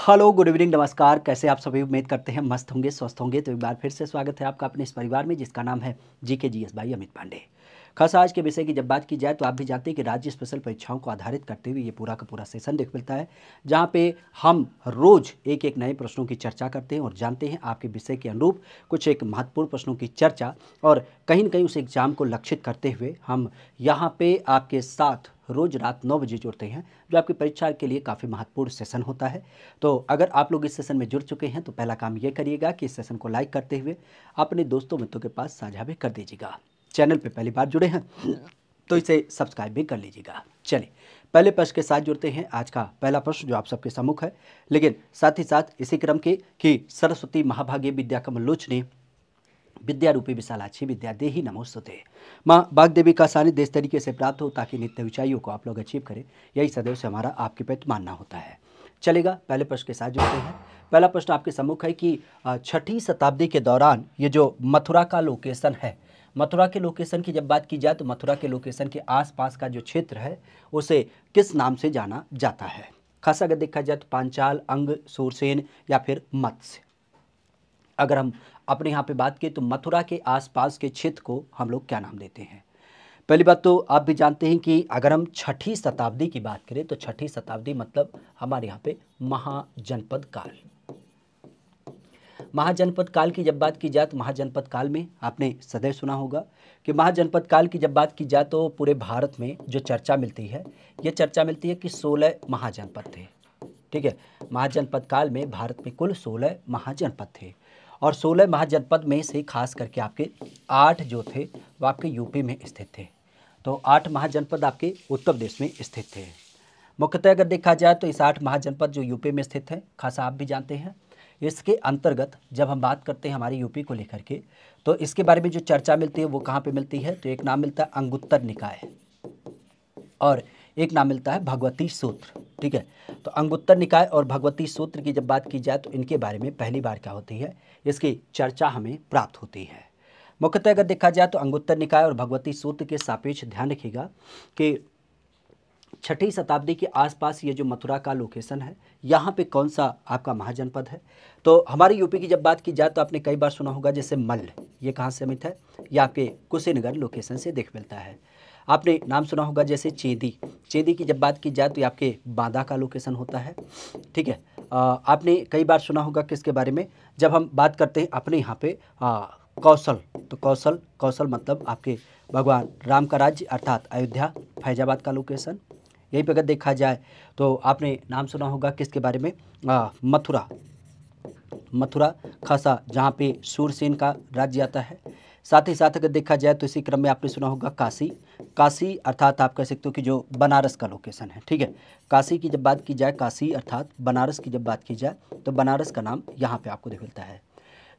Hello, good evening, नमस्कार। कैसे आप सभी? उम्मीद करते हैं मस्त होंगे, स्वस्थ होंगे। तो एक बार फिर से स्वागत है आपका अपने इस परिवार में जिसका नाम है GK GS by Amit Pandey. खास आज के विषय की जब बात की जाए तो आप भी जानते हैं कि राज्य स्पेशल परीक्षाओं को आधारित करते हुए ये पूरा का पूरा सेशन देख मिलता है, जहाँ पे हम रोज एक एक नए प्रश्नों की चर्चा करते हैं और जानते हैं आपके विषय के अनुरूप कुछ एक महत्वपूर्ण प्रश्नों की चर्चा, और कहीं न कहीं उस एग्जाम को लक्षित करते हुए हम यहाँ पे आपके साथ रोज रात 9 बजे जुड़ते हैं, जो आपकी परीक्षा के लिए काफ़ी महत्वपूर्ण सेशन होता है। तो अगर आप लोग इस सेशन में जुड़ चुके हैं तो पहला काम ये करिएगा कि इस सेशन को लाइक करते हुए अपने दोस्तों मित्रों के पास साझा भी कर दीजिएगा। चैनल पे पहली बार जुड़े हैं तो इसे सब्सक्राइब भी कर लीजिएगा। चलिए पहले प्रश्न के साथ जुड़ते हैं। आज का पहला प्रश्न जो आप सबके सम्मुख है, लेकिन साथ ही साथ इसी क्रम के कि सरस्वती महाभागे विद्या कमलोचने विद्या रूपी विशालाक्षी विद्या देही नमोस्तुते। माँ बागदेवी का सानिध्य इस तरीके से प्राप्त हो ताकि नित्य ऊंचाइयों को आप लोग अचीव करें, यही सदैव से हमारा आपके प्रति मानना होता है। चलेगा, पहले प्रश्न के साथ जुड़ते हैं। पहला प्रश्न आपके सम्मुख है कि छठी शताब्दी के दौरान ये जो मथुरा का लोकेशन है, मथुरा के लोकेशन की जब बात की जाए तो मथुरा के लोकेशन के आसपास का जो क्षेत्र है उसे किस नाम से जाना जाता है? खास अगर देखा जाए तो पांचाल, अंग, सूरसेन या फिर मत्स्य। अगर हम अपने यहाँ पे बात करें तो मथुरा के आसपास के क्षेत्र को हम लोग क्या नाम देते हैं? पहली बात तो आप भी जानते हैं कि अगर हम छठी शताब्दी की बात करें तो छठी शताब्दी मतलब हमारे यहाँ पे महाजनपद काल। महाजनपद काल की जब बात की जाए तो महाजनपद काल में आपने सदैव सुना होगा कि महाजनपद काल की जब बात की जाए तो पूरे भारत में जो चर्चा मिलती है, ये चर्चा मिलती है कि 16 महाजनपद थे। ठीक है, महाजनपद काल में भारत में कुल 16 महाजनपद थे और 16 महाजनपद में से खास करके आपके 8 जो थे वो आपके यूपी में स्थित थे। तो 8 महाजनपद आपके उत्तर प्रदेश में स्थित थे। मुख्यतः अगर देखा जाए तो इस 8 महाजनपद जो यूपी में स्थित है, खासा आप भी जानते हैं, इसके अंतर्गत जब हम बात करते हैं हमारे यूपी को लेकर के तो इसके बारे में जो चर्चा मिलती है वो कहाँ पे मिलती है? तो एक नाम मिलता है अंगुत्तर निकाय और एक नाम मिलता है भगवती सूत्र। ठीक है, तो अंगुत्तर निकाय और भगवती सूत्र की जब बात की जाए तो इनके बारे में पहली बार क्या होती है, इसकी चर्चा हमें प्राप्त होती है। मुख्यतः अगर देखा जाए तो अंगुत्तर निकाय और भगवती सूत्र के सापेक्ष ध्यान रखिएगा कि छठी शताब्दी के आसपास ये जो मथुरा का लोकेशन है, यहाँ पे कौन सा आपका महाजनपद है? तो हमारे यूपी की जब बात की जाए तो आपने कई बार सुना होगा जैसे मल्ल, ये कहाँ से मिलता है? ये आपके कुशीनगर लोकेशन से देख मिलता है। आपने नाम सुना होगा जैसे चेदी, चेदी की जब बात की जाए तो ये आपके बांदा का लोकेशन होता है। ठीक है, आपने कई बार सुना होगा किसके बारे में? जब हम बात करते हैं अपने यहाँ पे कौशल, तो कौशल, कौशल मतलब आपके भगवान राम का राज्य अर्थात अयोध्या, फैजाबाद का लोकेशन। यहीं पे अगर देखा जाए तो आपने नाम सुना होगा किसके बारे में? मथुरा, मथुरा खासा जहाँ पे सूरसेन का राज्य आता है। साथ ही साथ अगर देखा जाए तो इसी क्रम में आपने सुना होगा काशी, काशी अर्थात आप कह सकते हो कि जो बनारस का लोकेशन है। ठीक है, काशी की जब बात की जाए, काशी अर्थात बनारस की जब बात की जाए तो बनारस का नाम यहाँ पे आपको देख मिलता है।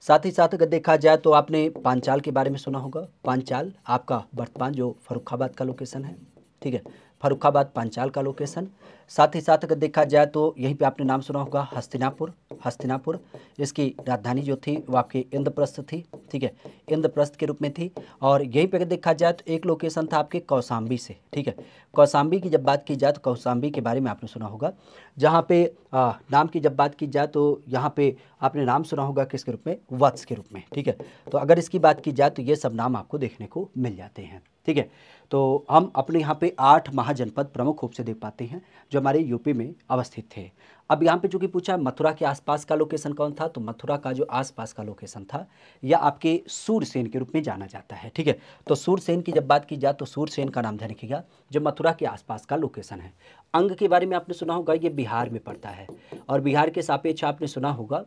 साथ ही साथ अगर देखा जाए तो आपने पांचाल के बारे में सुना होगा। पांचाल आपका वर्तमान जो फर्रुखाबाद का लोकेशन है। ठीक है, फर्रुखाबाद पांचाल का लोकेशन। साथ ही साथ अगर देखा जाए तो यहीं पे आपने नाम सुना होगा हस्तिनापुर, हस्तिनापुर इसकी राजधानी जो थी वो आपकी इंद्रप्रस्थ थी। ठीक है, इंद्रप्रस्थ के रूप में थी। और यहीं पे अगर देखा जाए तो एक लोकेशन था आपके कौशाम्बी से। ठीक है, कौशाम्बी की जब बात की जाए तो कौशाम्बी के बारे में आपने सुना होगा, जहाँ पे नाम की जब बात की जाए तो यहाँ पे आपने नाम सुना होगा किसके रूप में? वत्स के रूप में। ठीक है, तो अगर इसकी बात की जाए तो ये सब नाम आपको देखने को मिल जाते हैं। ठीक है, तो हम अपने यहाँ पे 8 महाजनपद प्रमुख रूप से देख पाते हैं जो हमारे यूपी में अवस्थित थे। अब यहाँ पे चूंकि पूछा मथुरा के आसपास का लोकेशन कौन था, तो मथुरा का जो आसपास का लोकेशन था यह आपके सूरसेन के रूप में जाना जाता है। ठीक है, तो सूरसेन की जब बात की जाए तो सूरसेन का नाम ध्यान रखिएगा जो मथुरा के आसपास का लोकेशन है। अंग के बारे में आपने सुना होगा, ये बिहार में पड़ता है और बिहार के सापेक्ष आपने सुना होगा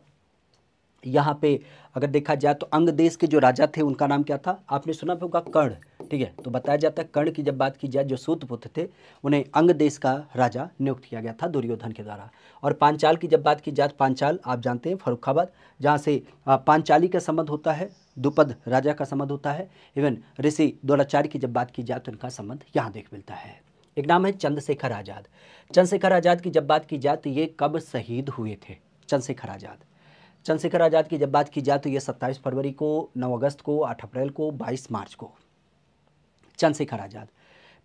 यहाँ पे अगर देखा जाए तो अंग देश के जो राजा थे उनका नाम क्या था? आपने सुना होगा कर्ण। ठीक है, तो बताया जाता है कर्ण की जब बात की जाए जो सूतपुत्र थे उन्हें अंग देश का राजा नियुक्त किया गया था दुर्योधन के द्वारा। और पांचाल की जब बात की जाए, पांचाल आप जानते हैं फर्रुखाबाद, जहाँ से पांचाली का संबंध होता है, द्रुपद राजा का संबंध होता है। इवन ऋषि द्रोणाचार्य की जब बात की जाए तो इनका संबंध यहाँ देख मिलता है। एक नाम है चंद्रशेखर आज़ाद। चंद्रशेखर आज़ाद की जब बात की जाए तो ये कब शहीद हुए थे? चंद्रशेखर आज़ाद, चंद्रशेखर आज़ाद की जब बात की जाए तो ये 27 फरवरी को, 9 अगस्त को, 8 अप्रैल को, 22 मार्च को। चंद्रशेखर आज़ाद,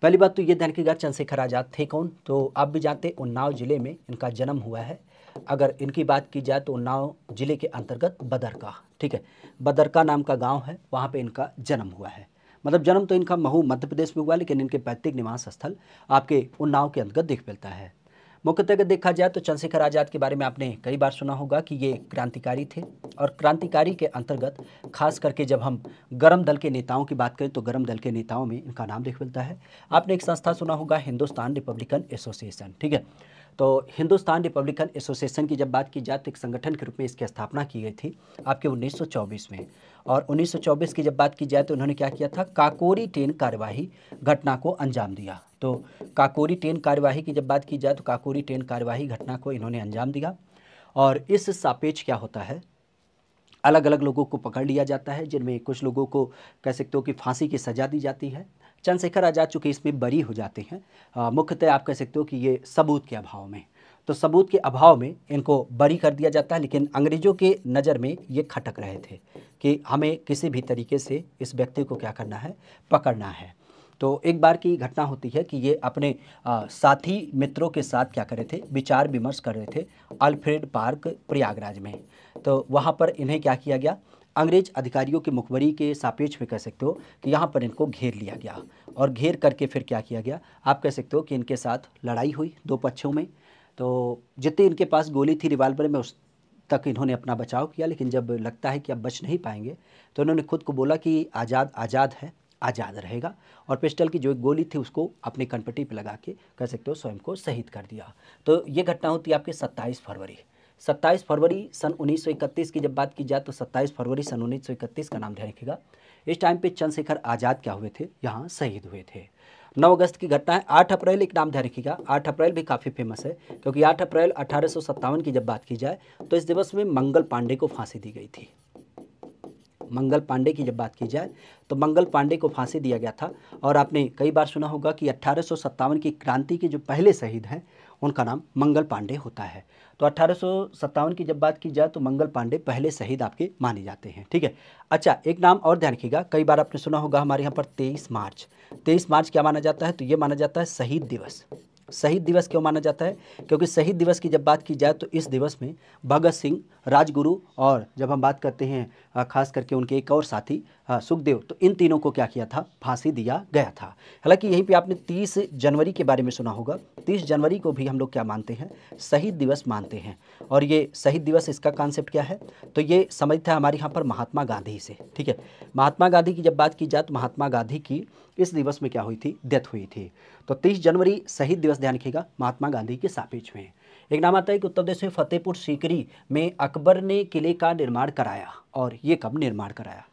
पहली बात तो ये ध्यान रखिएगा चंद्रशेखर आज़ाद थे कौन? तो आप भी जानते हैं उन्नाव जिले में इनका जन्म हुआ है अगर इनकी बात की जाए तो उन्नाव जिले के अंतर्गत बदरका, ठीक है, बदरका नाम का गांव है, वहाँ पे इनका जन्म हुआ है। मतलब जन्म तो इनका महू मध्य प्रदेश में हुआ, लेकिन इनके पैतृक निवास स्थल आपके उन्नाव के अंतर्गत देख मिलता है। मुख्यतः अगर देखा जाए तो चंद्रशेखर आज़ाद के बारे में आपने कई बार सुना होगा कि ये क्रांतिकारी थे, और क्रांतिकारी के अंतर्गत खास करके जब हम गरम दल के नेताओं की बात करें तो गरम दल के नेताओं में इनका नाम देख मिलता है। आपने एक संस्था सुना होगा, हिंदुस्तान रिपब्लिकन एसोसिएशन, ठीक है। तो हिंदुस्तान रिपब्लिकन एसोसिएशन की जब बात की जाए तो एक संगठन के रूप में इसकी स्थापना की गई थी आपके 1924 में। और 1924 की जब बात की जाए तो उन्होंने क्या किया था, काकोरी ट्रेन कार्यवाही घटना को अंजाम दिया। तो काकोरी ट्रेन कार्यवाही की जब बात की जाए तो काकोरी ट्रेन कार्यवाही घटना को इन्होंने अंजाम दिया, और इस सापेक्ष क्या होता है, अलग अलग लोगों को पकड़ लिया जाता है, जिनमें कुछ लोगों को कह सकते हो कि फांसी की सज़ा दी जाती है। चंद्रशेखर आज़ाद चूँकि इसमें बरी हो जाते हैं, मुख्यतः आप कह सकते हो कि ये सबूत के अभाव में, तो सबूत के अभाव में इनको बरी कर दिया जाता है। लेकिन अंग्रेज़ों के नज़र में ये खटक रहे थे कि हमें किसी भी तरीके से इस व्यक्ति को क्या करना है, पकड़ना है। तो एक बार की घटना होती है कि ये अपने साथी मित्रों के साथ क्या कर रहे थे, विचार विमर्श कर रहे थे अल्फ्रेड पार्क प्रयागराज में। तो वहाँ पर इन्हें क्या किया गया, अंग्रेज अधिकारियों की मुखबरी के सापेक्ष में कह सकते हो कि यहाँ पर इनको घेर लिया गया, और घेर करके फिर क्या किया गया, आप कह सकते हो कि इनके साथ लड़ाई हुई दो पक्षों में। तो जितनी इनके पास गोली थी रिवाल्वर में उस तक इन्होंने अपना बचाव किया, लेकिन जब लगता है कि अब बच नहीं पाएंगे तो इन्होंने खुद को बोला कि आज़ाद आज़ाद है, आज़ाद रहेगा, और पिस्टल की जो एक गोली थी उसको अपनी कनपट्टी पे लगा के कह सकते हो स्वयं को शहीद कर दिया। तो ये घटना होती है आपके 27 फरवरी सन 1931 की जब बात की जाए तो 27 फरवरी सन 1931 का नाम ध्यान रखिएगा। इस टाइम पे चंद्रशेखर आज़ाद क्या हुए थे, यहाँ शहीद हुए थे। 9 अगस्त की घटना है। 8 अप्रैल एक नाम ध्यान रखिएगा, 8 अप्रैल भी काफ़ी फेमस है, क्योंकि 8 अप्रैल 1857 की जब बात की जाए तो इस दिवस में मंगल पांडे को फांसी दी गई थी। मंगल पांडे की जब बात की जाए तो मंगल पांडे को फांसी दिया गया था। और आपने कई बार सुना होगा कि 1857 की क्रांति के जो पहले शहीद हैं उनका नाम मंगल पांडे होता है। तो 1857 की जब बात की जाए तो मंगल पांडे पहले शहीद आपके माने जाते हैं, ठीक है। अच्छा, एक नाम और ध्यान रखिएगा, कई बार आपने सुना होगा हमारे यहाँ पर 23 मार्च क्या माना जाता है, तो ये माना जाता है शहीद दिवस। शहीद दिवस क्यों माना जाता है, क्योंकि शहीद दिवस की जब बात की जाए तो इस दिवस में भगत सिंह, राजगुरु, और जब हम बात करते हैं खास करके उनके एक और साथी सुखदेव, तो इन तीनों को क्या किया था, फांसी दिया गया था। हालांकि यहीं पे आपने 30 जनवरी के बारे में सुना होगा। 30 जनवरी को भी हम लोग क्या मानते हैं, शहीद दिवस मानते हैं। और ये शहीद दिवस, इसका कॉन्सेप्ट क्या है, तो ये समझता है हमारे यहाँ पर महात्मा गांधी से, ठीक है। महात्मा गांधी की जब बात की जाए तो महात्मा गांधी की इस दिवस में क्या हुई थी, डेथ हुई थी। तो 30 जनवरी शहीद दिवस ध्यान रखिएगा महात्मा गांधी के सापेक्ष में। एक नाम आता है कि उत्तर प्रदेश में फतेहपुर सीकरी में अकबर ने किले का निर्माण कराया, और ये कब निर्माण कराया।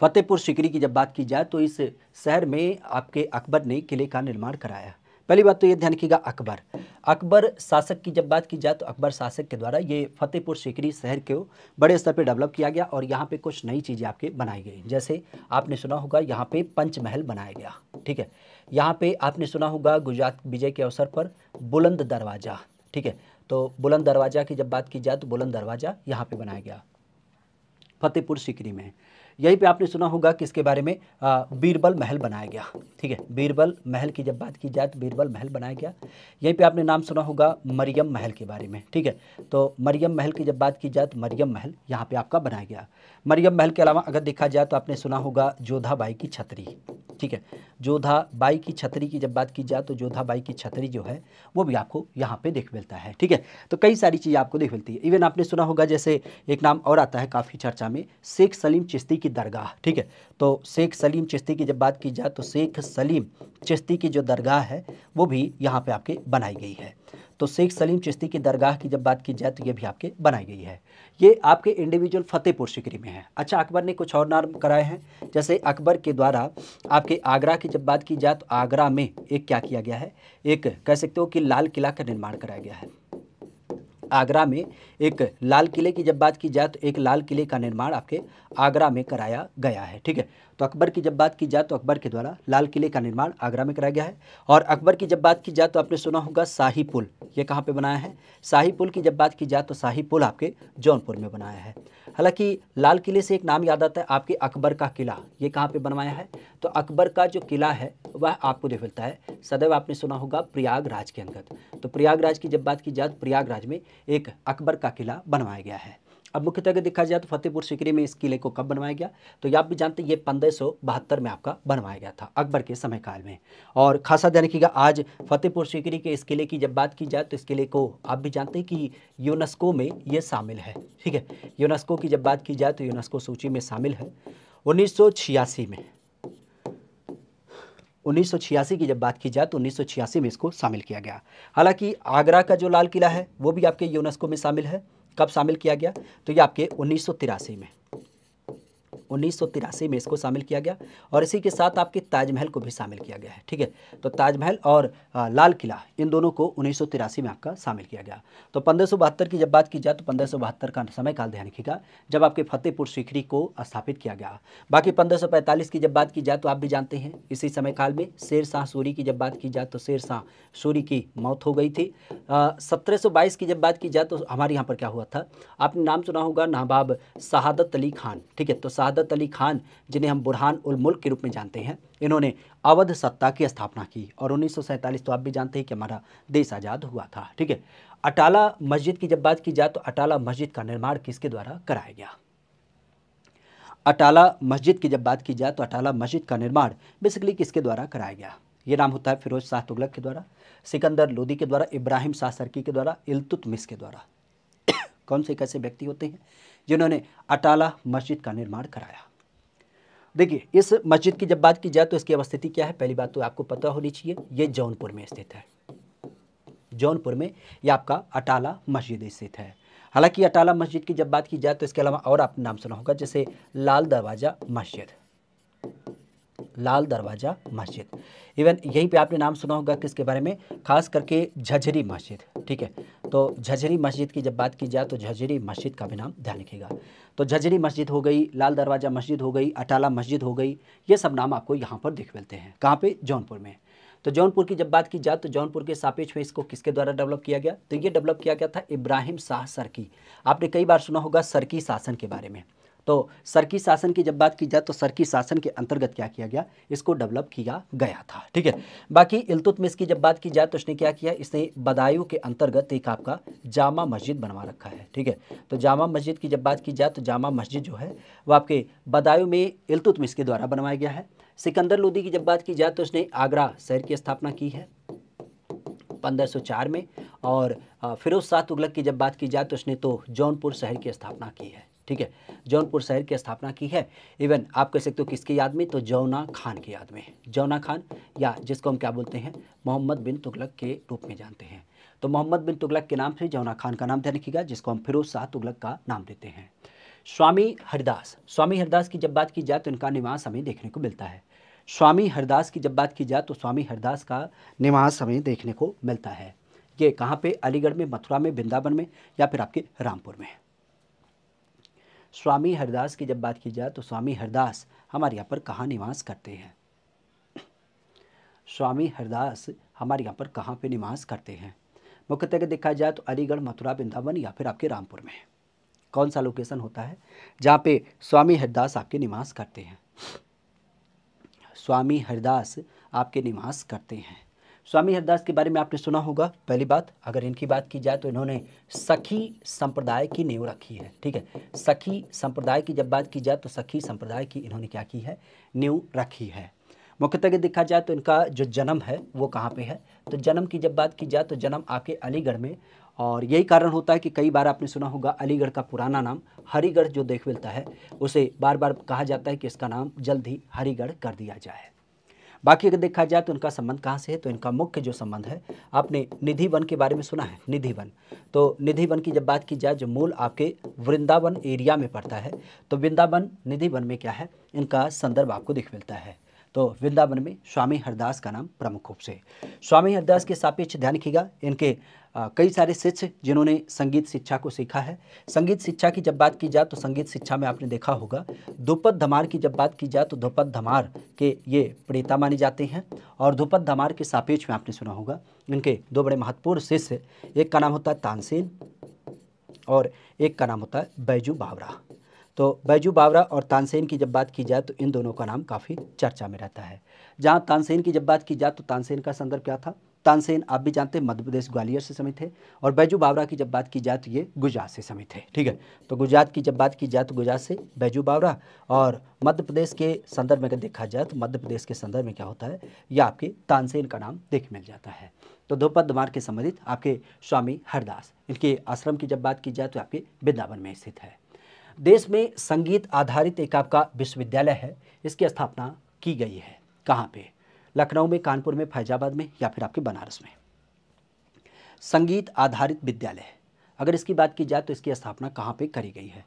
फतेहपुर सीकरी की जब बात की जाए तो इस शहर में आपके अकबर ने किले का निर्माण कराया। पहली बात तो ये ध्यान रखिएगा, अकबर शासक की जब बात की जाए तो अकबर शासक के द्वारा ये फतेहपुर सीकरी शहर को बड़े स्तर पे डेवलप किया गया, और यहाँ पे कुछ नई चीज़ें आपके बनाई गई। जैसे आपने सुना होगा यहाँ पे पंचमहल बनाया गया, ठीक है। यहाँ पे आपने सुना होगा गुजरात विजय के अवसर पर बुलंद दरवाज़ा, ठीक है। तो बुलंद दरवाज़ा की जब बात की जाए तो बुलंद दरवाज़ा यहाँ पे बनाया गया फतेहपुर सीकरी में। यहीं पे आपने सुना होगा कि इसके बारे में बीरबल महल बनाया गया, ठीक है। बीरबल महल की जब बात की जाए तो बीरबल महल बनाया गया। यहीं पे आपने नाम सुना होगा मरियम महल के बारे में, ठीक है। तो मरियम महल की जब बात की जाए तो मरियम महल यहाँ पे आपका बनाया गया। मरियम महल के अलावा अगर देखा जाए तो आपने सुना होगा जोधाबाई की छतरी, ठीक है। जोधाबाई की छतरी की जब बात की जाए तो जोधाबाई की छतरी जो है वो भी आपको यहाँ पे देख मिलता है, ठीक है। तो कई सारी चीज़ें आपको देख मिलती है। इवन आपने सुना होगा, जैसे एक नाम और आता है काफ़ी चर्चा में, शेख सलीम चिश्ती की दरगाह, ठीक है। तो शेख सलीम चिश्ती की जब बात की जाए तो शेख सलीम चिश्ती की जो दरगाह है वो भी यहाँ पे आपके बनाई गई है। तो शेख सलीम चिश्ती की दरगाह की जब बात की जाए तो ये भी आपके बनाई गई है। ये आपके इंडिविजुअल फतेहपुर सीकरी में है। अच्छा, अकबर ने कुछ और नाम कराए हैं, जैसे अकबर के द्वारा आपके आगरा की जब बात की जाए तो आगरा में एक क्या किया गया है, एक कह सकते हो कि लाल किला का निर्माण कराया गया है। आगरा में एक लाल किले की जब बात की जाए तो एक लाल किले का निर्माण आपके आगरा में कराया गया है, ठीक है। तो अकबर की जब बात की जाए तो अकबर के द्वारा लाल किले का निर्माण आगरा में कराया गया है। और अकबर की जब बात की जाए तो आपने सुना होगा शाही पुल, ये कहाँ पे बनाया है? शाही पुल की जब बात की जाए तो शाही पुल आपके जौनपुर में बनाया है। हालांकि लाल किले से एक नाम याद आता है आपके अकबर का किला, ये कहाँ पे बनवाया है? तो अकबर का जो किला है वह आपको देख मिलता है सदैव, आपने सुना होगा प्रयागराज के अंदर। तो प्रयागराज की जब बात की जाए प्रयागराज में एक अकबर का किला बनवाया गया है। अब मुख्यतः अगर देखा जाए तो फतेहपुर सीकरी में इस किले को कब बनवाया गया? तो ये आप भी जानते हैं ये 1572 में आपका बनवाया गया था अकबर के समय काल में। और खासा ध्यान रखिएगा, आज फतेहपुर सीकरी के इस किले की जब बात की जाए तो इस किले को आप भी जानते हैं कि यूनेस्को में ये शामिल है। ठीक है, यूनेस्को की जब बात की जाए तो यूनेस्को सूची में शामिल है 1986 में। 1986 की जब बात की जाए तो 1986 में इसको शामिल किया गया। हालांकि आगरा का जो लाल किला है वो भी आपके यूनेस्को में शामिल है। कब शामिल किया गया? तो ये आपके 1983 में, 1983 में इसको शामिल किया गया। और इसी के साथ आपके ताजमहल को भी शामिल किया गया है। ठीक है, तो ताजमहल और लाल किला इन दोनों को 1983 में आपका शामिल किया गया। तो 1572 की जब बात की जाए तो 1572 का समय काल ध्यान रखिएगा जब आपके फतेहपुर सीकरी को स्थापित किया गया। बाकी 1545 की जब बात की जाए तो आप भी जानते हैं इसी समय काल में शेर शाह सूरी की जब बात की जाए तो शेर शाह सूरी की मौत हो गई थी। 1722 की जब बात की जाए तो हमारे यहाँ पर क्या हुआ था? आपने नाम सुना होगा नवाब शहादत अली खान। ठीक है, तो शहादत अली खान जिन्हें हम बुरहान उल मुल्क के रूप में जानते हैं, इन्होंने अवध सत्ता की स्थापना की। और 1947 तो आप भी जानते हैं कि हमारा देश आज़ाद हुआ था। ठीक है, अटाला मस्जिद की जब बात की जाए तो अटाला मस्जिद का निर्माण किसके द्वारा कराया गया? अटाला मस्जिद की जब बात की जाए तो अटाला मस्जिद का निर्माण बेसिकली किसके द्वारा कराया गया? ये नाम होता है फिरोज शाह तुगलक के द्वारा, सिकंदर लोदी के द्वारा, इब्राहिम शाह सरकी के द्वारा, इल्तुतमिश के द्वारा। कौन से कैसे व्यक्ति होते हैं जिन्होंने अटाला मस्जिद का निर्माण कराया? देखिए, इस मस्जिद की जब बात की जाए तो इसकी अवस्थिति क्या है? पहली बात तो आपको पता होनी चाहिए, ये जौनपुर में स्थित है। जौनपुर में ये आपका अटाला मस्जिद स्थित है। हालांकि अटाला मस्जिद की जब बात की जाए तो इसके अलावा और आपने नाम सुना होगा जैसे लाल दरवाज़ा मस्जिद, लाल दरवाज़ा मस्जिद। इवन यहीं पे आपने नाम सुना होगा किसके बारे में? खास करके झझरी मस्जिद। ठीक है, तो झझरी मस्जिद की जब बात की जाए तो झझरी मस्जिद का भी नाम ध्यान रखिएगा। तो झझरी मस्जिद हो गई, लाल दरवाज़ा मस्जिद हो गई, अटाला मस्जिद हो गई, ये सब नाम आपको यहाँ पर दिख मिलते हैं। कहाँ पे? जौनपुर में। तो जौनपुर की जब बात की जाए तो जौनपुर के सापेक्ष में इसको किसके द्वारा डेवलप किया गया? तो ये डेवलप किया गया था इब्राहिम शाह सरकी। आपने कई बार सुना होगा सरकी शासन के बारे में। तो सरकी शासन की जब बात की जाए तो सरकी शासन के अंतर्गत क्या किया गया? इसको डेवलप किया गया था। ठीक है, बाकी इल्तुतमिश की जब बात की जाए तो इसने क्या किया? इसने बदायूं के अंतर्गत एक आपका जामा मस्जिद बनवा रखा है। ठीक है, तो जामा मस्जिद की जब बात की जाए तो जामा मस्जिद जो है वो आपके बदायूं में इल्तुतमिश के द्वारा बनवाया गया है। सिकंदर लोदी की जब बात की जाए तो उसने आगरा शहर की स्थापना की है 1504 में। और फिरोज शाह तुगलक की जब बात की जाए तो उसने तो जौनपुर शहर की स्थापना की है। ठीक है, जौनपुर शहर की स्थापना की है। इवन आप कह सकते हो किसकी याद में? तो जौना खान की याद में। जौना खान, या जिसको हम क्या बोलते हैं, मोहम्मद बिन तुगलक के रूप में जानते हैं। तो मोहम्मद बिन तुगलक के नाम से जौना खान का नाम ध्यान रखिएगा, जिसको हम फिरोज शाह तुगलक का नाम देते हैं। स्वामी हरिदास, स्वामी हरिदास की जब बात की जाए तो इनका निवास हमें देखने को मिलता है। स्वामी हरिदास की जब बात की जाए तो स्वामी हरिदास का निवास हमें देखने को मिलता है। ये कहाँ पे? अलीगढ़ में, मथुरा में, वृंदावन में, या फिर आपके रामपुर में। स्वामी हरिदास की जब बात की जाए तो स्वामी हरिदास हमारे यहाँ पर कहाँ निवास करते हैं? स्वामी हरिदास हमारे यहाँ पर कहाँ पे निवास करते हैं? मुख्यतः अगर देखा जाए तो अलीगढ़, मथुरा, वृंदावन, या फिर आपके रामपुर में। कौन सा लोकेशन होता है जहाँ पे स्वामी हरिदास आपके निवास करते हैं? स्वामी हरिदास आपके निवास करते हैं। स्वामी हरिदास के बारे में आपने सुना होगा। पहली बात, अगर इनकी बात की जाए तो इन्होंने सखी संप्रदाय की नींव रखी है। ठीक है, सखी संप्रदाय की जब बात की जाए तो सखी संप्रदाय की इन्होंने क्या की है? नींव रखी है। मुख्यतः अगर देखा जाए तो इनका जो जन्म है वो कहाँ पे है? तो जन्म की जब बात की जाए तो जन्म आपके अलीगढ़ में। और यही कारण होता है कि कई बार आपने सुना होगा अलीगढ़ का पुराना नाम हरिगढ़ जो देख मिलता है, उसे बार बार कहा जाता है कि इसका नाम जल्द ही हरिगढ़ कर दिया जाए। बाकी अगर देखा जाए तो इनका संबंध कहाँ से है? तो इनका मुख्य जो संबंध है, आपने निधि वन के बारे में सुना है, निधि वन। तो निधि वन की जब बात की जाए जो मूल आपके वृंदावन एरिया में पड़ता है, तो वृंदावन निधि वन में क्या है? इनका संदर्भ आपको दिख मिलता है। तो वृंदावन में स्वामी हरदास का नाम प्रमुख रूप से। स्वामी हरदास के सापेक्ष ध्यान रखिएगा, इनके कई सारे शिष्य जिन्होंने संगीत शिक्षा को सीखा है। संगीत शिक्षा की जब बात की जाए तो संगीत शिक्षा में आपने देखा होगा ध्रुपद धमार की जब बात की जाए तो ध्रुपद धमार के ये प्रणेता माने जाते हैं। और ध्रुपद धमार के सापेक्ष में आपने सुना होगा इनके दो बड़े महत्वपूर्ण शिष्य, एक का नाम होता है तानसेन और एक का नाम होता है बैजू बावरा। तो बैजू बावरा और तानसेन की जब बात की जाए तो इन दोनों का नाम काफ़ी चर्चा में रहता है। जहाँ तानसेन की जब बात की जाए तो तानसेन का संदर्भ क्या था? तानसेन आप भी जानते हैं मध्य प्रदेश ग्वालियर से समित है। और बैजू बावरा की जब बात की जाए तो ये गुजरात से समित है। ठीक है, तो गुजरात की जब बात की जाए तो गुजरात से बैजू बावरा, और मध्य प्रदेश के संदर्भ में अगर देखा जाए तो मध्य प्रदेश के संदर्भ में क्या होता है, यह आपके तानसेन का नाम देख मिल जाता है। तो ध्रुपद धमार के संबंधित आपके स्वामी हरदास, इनके आश्रम की जब बात की जाए तो आपके वृंदावन में स्थित है। देश में संगीत आधारित एक आपका विश्वविद्यालय है, इसकी स्थापना की गई है कहाँ पे? लखनऊ में, कानपुर में, फैजाबाद में या फिर आपके बनारस में। संगीत आधारित विद्यालय, अगर इसकी बात की जाए तो इसकी स्थापना कहाँ पे करी गई है?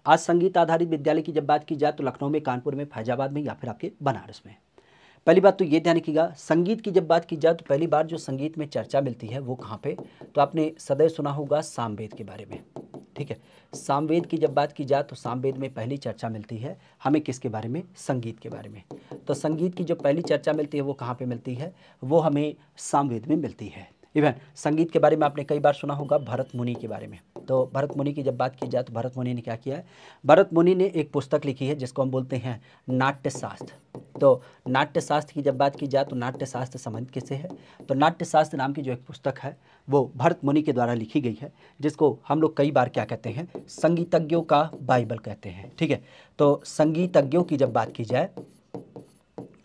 आज संगीत आधारित विद्यालय की जब बात की जाए तो लखनऊ में, कानपुर में, फैजाबाद में या फिर आपके बनारस में। पहली बात तो ये ध्यान रखिएगा, संगीत की जब बात की जाए तो पहली बार जो संगीत में चर्चा मिलती है वो कहाँ पे? तो आपने सदैव सुना होगा सामवेद के बारे में। ठीक है, सामवेद की जब बात की जाए तो सामवेद में पहली चर्चा मिलती है हमें किसके बारे में? संगीत के बारे में। तो संगीत की जो पहली चर्चा मिलती है वो कहाँ पे मिलती है? वो हमें सामवेद में मिलती है। इवन संगीत के बारे में आपने कई बार सुना होगा भरत मुनि के बारे में। तो भरत मुनि की जब बात की जाए तो भरत मुनि ने क्या किया है? भरत मुनि ने एक पुस्तक लिखी है जिसको हम बोलते हैं नाट्यशास्त्र। तो नाट्यशास्त्र की जब बात की जाए तो नाट्यशास्त्र संबंधित किससे है? तो नाट्यशास्त्र नाम की जो एक पुस्तक है वो भरत मुनि के द्वारा लिखी गई है, जिसको हम लोग कई बार क्या कहते हैं? संगीतज्ञों का बाइबल कहते हैं। ठीक है, तो संगीतज्ञों की जब बात की जाए,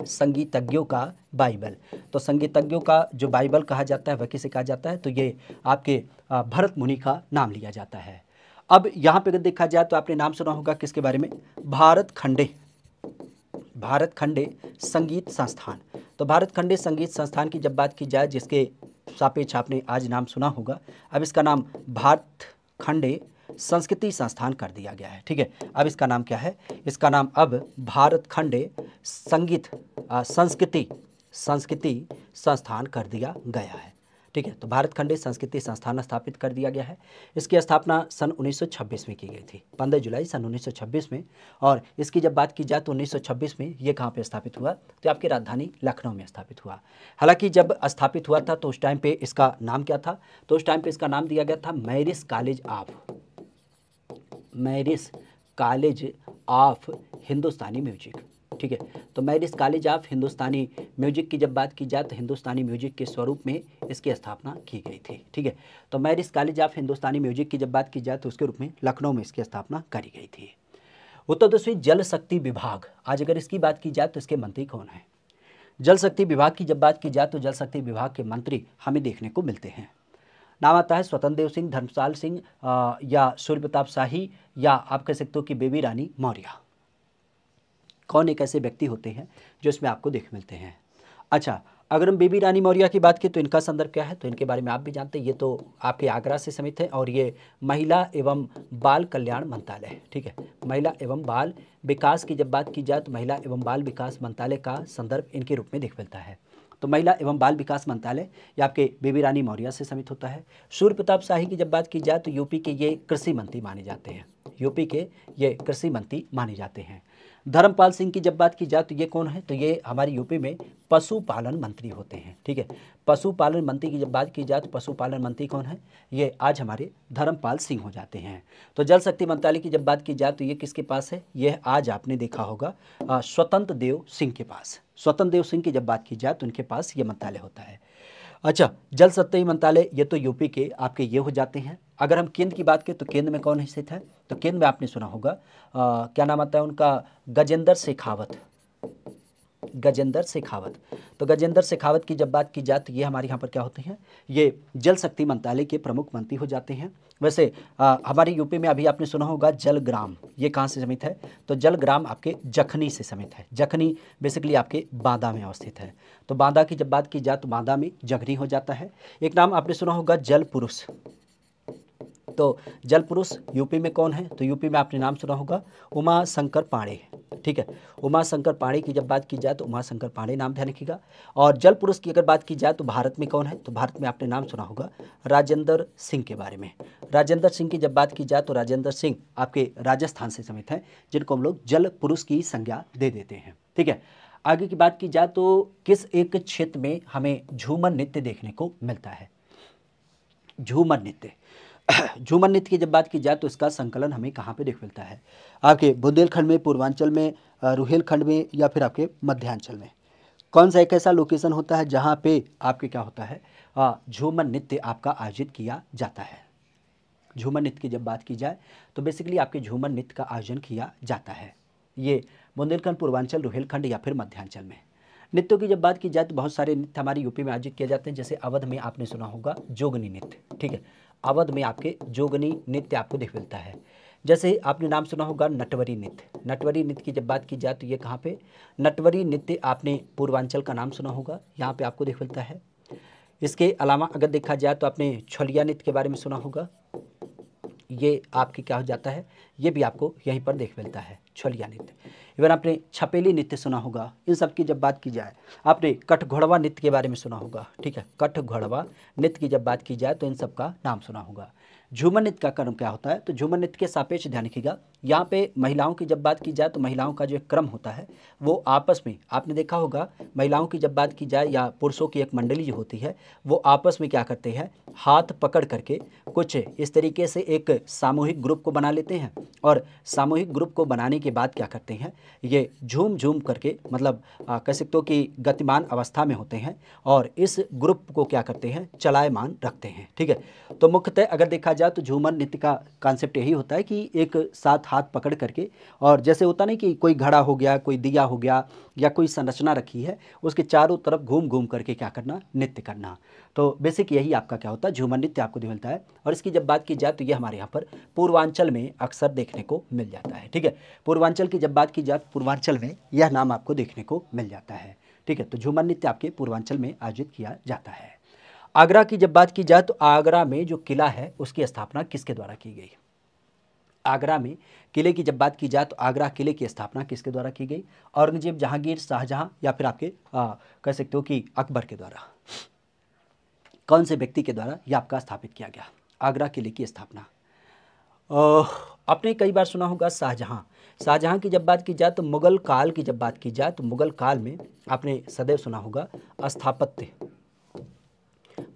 संगीतज्ञों का बाइबल, तो संगीतज्ञों का जो बाइबल कहा जाता है वह किसे कहा जाता है? तो ये आपके भरत मुनि का नाम लिया जाता है। अब यहाँ पे अगर देखा जाए तो आपने नाम सुना होगा किसके बारे में? भारत खंडे, भारत खंडे संगीत संस्थान। तो भारत खंडे संगीत संस्थान की जब बात की जाए, जिसके सापेक्ष आपने आज नाम सुना होगा, अब इसका नाम भारत खंडे संस्कृति संस्थान कर दिया गया है। ठीक है, अब इसका नाम क्या है? इसका नाम अब भारत खंडे संगीत संस्कृति संस्थान कर दिया गया है। ठीक है, तो भारत खंडे संस्कृति संस्थान स्थापित कर दिया गया है। इसकी स्थापना सन 1926 में की गई थी, 15 जुलाई सन 1926 में। और इसकी जब बात की जाए तो 1926 में ये कहाँ पे स्थापित हुआ? तो आपकी राजधानी लखनऊ में स्थापित हुआ। हालांकि जब स्थापित हुआ था तो उस टाइम पे इसका नाम क्या था? तो उस टाइम पे इसका नाम दिया गया था मैरिस कॉलेज ऑफ हिंदुस्तानी म्यूजिक। ठीक है, तो मैरिस कॉलेज ऑफ हिंदुस्तानी म्यूजिक की जब बात की जाए तो हिंदुस्तानी म्यूजिक के स्वरूप में इसकी स्थापना की गई थी। ठीक है, तो मैरिस कॉलेज ऑफ हिंदुस्तानी म्यूजिक की जब बात की जाए तो उसके रूप में लखनऊ में इसकी स्थापना करी गई थी। उत्तर 10वीं जल शक्ति विभाग, आज अगर इसकी बात की जाए तो इसके मंत्री कौन है? जल शक्ति विभाग की जब बात की जाए तो जल शक्ति विभाग के मंत्री हमें देखने को मिलते हैं। नाम आता है स्वतंत्र देव सिंह, धर्मपाल सिंह या सूर्य प्रताप शाही, या आप कह सकते हो कि बेबी रानी मौर्य। कौन एक ऐसे व्यक्ति होते हैं जो इसमें आपको देख मिलते हैं? अच्छा, अगर हम बेबी रानी मौर्य की बात करें तो इनका संदर्भ क्या है? तो इनके बारे में आप भी जानते हैं, ये तो आपके आगरा से समित है और ये महिला एवं बाल कल्याण मंत्रालय है। ठीक है, महिला एवं बाल विकास की जब बात की जाए तो महिला एवं बाल विकास मंत्रालय का संदर्भ इनके रूप में दिख मिलता है। तो महिला एवं बाल विकास मंत्रालय ये आपके बेबी रानी मौर्य से समित होता है। सूर्य प्रताप शाही की जब बात की जाए तो यूपी के ये कृषि मंत्री माने जाते हैं, यूपी के ये कृषि मंत्री माने जाते हैं। धर्मपाल सिंह की जब बात की जाए तो ये कौन है? तो ये हमारे यूपी में पशुपालन मंत्री होते हैं। ठीक है, पशुपालन मंत्री की जब बात की जाए तो पशुपालन मंत्री कौन है? ये आज हमारे धर्मपाल सिंह हो जाते हैं। तो जल शक्ति मंत्रालय की जब बात की जाए तो ये किसके पास है? ये आज आपने देखा होगा स्वतंत्र देव सिंह के पास। स्वतंत्र देव सिंह की जब बात की जाए तो उनके पास ये मंत्रालय होता है। अच्छा, जल शक्ति मंत्रालय ये तो यूपी के आपके ये हो जाते हैं। अगर हम केंद्र की बात करें तो केंद्र में कौन स्थित है? तो केंद्र में आपने सुना होगा क्या नाम आता है उनका? गजेंद्र शेखावत, गजेंद्र शेखावत। तो गजेंद्र शेखावत की जब बात की जाए तो ये हमारे यहाँ पर क्या होते हैं? ये जल शक्ति मंत्रालय के प्रमुख मंत्री हो जाते हैं। वैसे हमारे यूपी में अभी आपने सुना होगा जलग्राम, ये कहाँ से समित है? तो जलग्राम आपके जखनी से समित है। जखनी बेसिकली आपके बांदा में अवस्थित है। तो बांदा की जब बात की जाए तो बांदा में जखनी हो जाता है। एक नाम आपने सुना होगा जल पुरुष, तो जल पुरुष यूपी में कौन है? तो यूपी में आपने नाम सुना होगा उमा शंकर पांडे। ठीक है, उमा शंकर पांडे की जब बात की जाए तो उमा शंकर पांडे नाम ध्यान रखिएगा। और जल पुरुष की अगर बात की जाए तो भारत में कौन है? तो भारत में आपने नाम सुना होगा राजेंद्र सिंह के बारे में। राजेंद्र सिंह की जब बात की जाए तो राजेंद्र सिंह आपके राजस्थान से समेत हैं, जिनको हम लोग जल पुरुष की संज्ञा दे देते हैं। ठीक है, आगे की बात की जाए तो किस एक क्षेत्र में हमें झूमर नृत्य देखने को मिलता है? झूमर नृत्य झूमर नृत्य की जब बात की जाए तो इसका संकलन हमें कहाँ पे देख मिलता है? आपके बुंदेलखंड में, पूर्वांचल में, रुहेलखंड में, या फिर आपके मध्यांचल में? कौन सा एक ऐसा लोकेशन होता है जहाँ पे आपके क्या होता है, झूमर नृत्य आपका आयोजित किया जाता है? झूमर नृत्य की जब बात की जाए तो बेसिकली आपके झूमर नृत्य का आयोजन किया जाता है ये बुंदेलखंड, पूर्वांचल, रुहेलखंड या फिर मध्यांचल में। नृत्यों की जब बात की जाए तो बहुत सारे नृत्य हमारे यूपी में आयोजित किए जाते हैं, जैसे अवध में आपने सुना होगा जोगनी नृत्य। ठीक है, अवध में आपके जोगनी नृत्य आपको देख मिलता है। जैसे आपने नाम सुना होगा नटवरी नृत्य। नटवरी नृत्य की जब बात की जाए तो ये कहाँ पे? नटवरी नृत्य आपने पूर्वांचल का नाम सुना होगा, यहाँ पे आपको देख मिलता है। इसके अलावा अगर देखा जाए तो आपने छोलिया नृत्य के बारे में सुना होगा, ये आपके क्या हो जाता है, ये भी आपको यहीं पर देख मिलता है, छोलिया नृत्य। इवन आपने छपेली नृत्य सुना होगा। इन सब की जब बात की जाए, आपने कठघोड़वा नृत्य के बारे में सुना होगा। ठीक है, कठघोड़वा नृत्य की जब बात की जाए तो इन सब का नाम सुना होगा। झूमर नृत्य का क्रम क्या होता है? तो झूमर नृत्य के सापेक्ष ध्यान रखिएगा, यहाँ पे महिलाओं की जब बात की जाए तो महिलाओं का जो एक क्रम होता है वो आपस में, आपने देखा होगा महिलाओं की जब बात की जाए या पुरुषों की एक मंडली जो होती है वो आपस में क्या करते हैं, हाथ पकड़ करके कुछ इस तरीके से एक सामूहिक ग्रुप को बना लेते हैं, और सामूहिक ग्रुप को बनाने के बाद क्या करते हैं, ये झूम झूम करके, मतलब कह सकते हो कि गतिमान अवस्था में होते हैं और इस ग्रुप को क्या करते हैं, चलायमान रखते हैं। ठीक है, तो मुख्यतः अगर देखा जाए तो झूमर नृत्य का कॉन्सेप्ट यही होता है कि एक साथ हाथ पकड़ करके, और जैसे होता नहीं कि कोई घड़ा हो गया, कोई दिया हो गया, या कोई संरचना रखी है, उसके चारों तरफ घूम घूम करके क्या करना, नृत्य करना। तो बेसिक यही आपका क्या होता है, झूमर नृत्य आपको मिलता है। और इसकी जब बात की जाए तो ये हमारे यहाँ पर पूर्वांचल में अक्सर देखने को मिल जाता है। ठीक है, पूर्वांचल की जब बात की जाए, पूर्वांचल में यह नाम आपको देखने को मिल जाता है। ठीक है, तो झूमर नृत्य आपके पूर्वांचल में आयोजित किया जाता है। आगरा की जब बात की जाए तो आगरा में जो किला है उसकी स्थापना किसके द्वारा की गई? आगरा में किले की जब बात की जाए तो आगरा किले की स्थापना किसके द्वारा की गई? औरंगजेब, जहांगीर, शाहजहां, या फिर आपके कह सकते हो कि अकबर के द्वारा? कौन से व्यक्ति के द्वारा यह आपका स्थापित किया गया आगरा किले की स्थापना? आपने कई बार सुना होगा शाहजहां। शाहजहां की जब बात की जाए तो मुगल काल की जब बात की जाए तो मुगल काल में आपने सदैव सुना होगा स्थापत्य।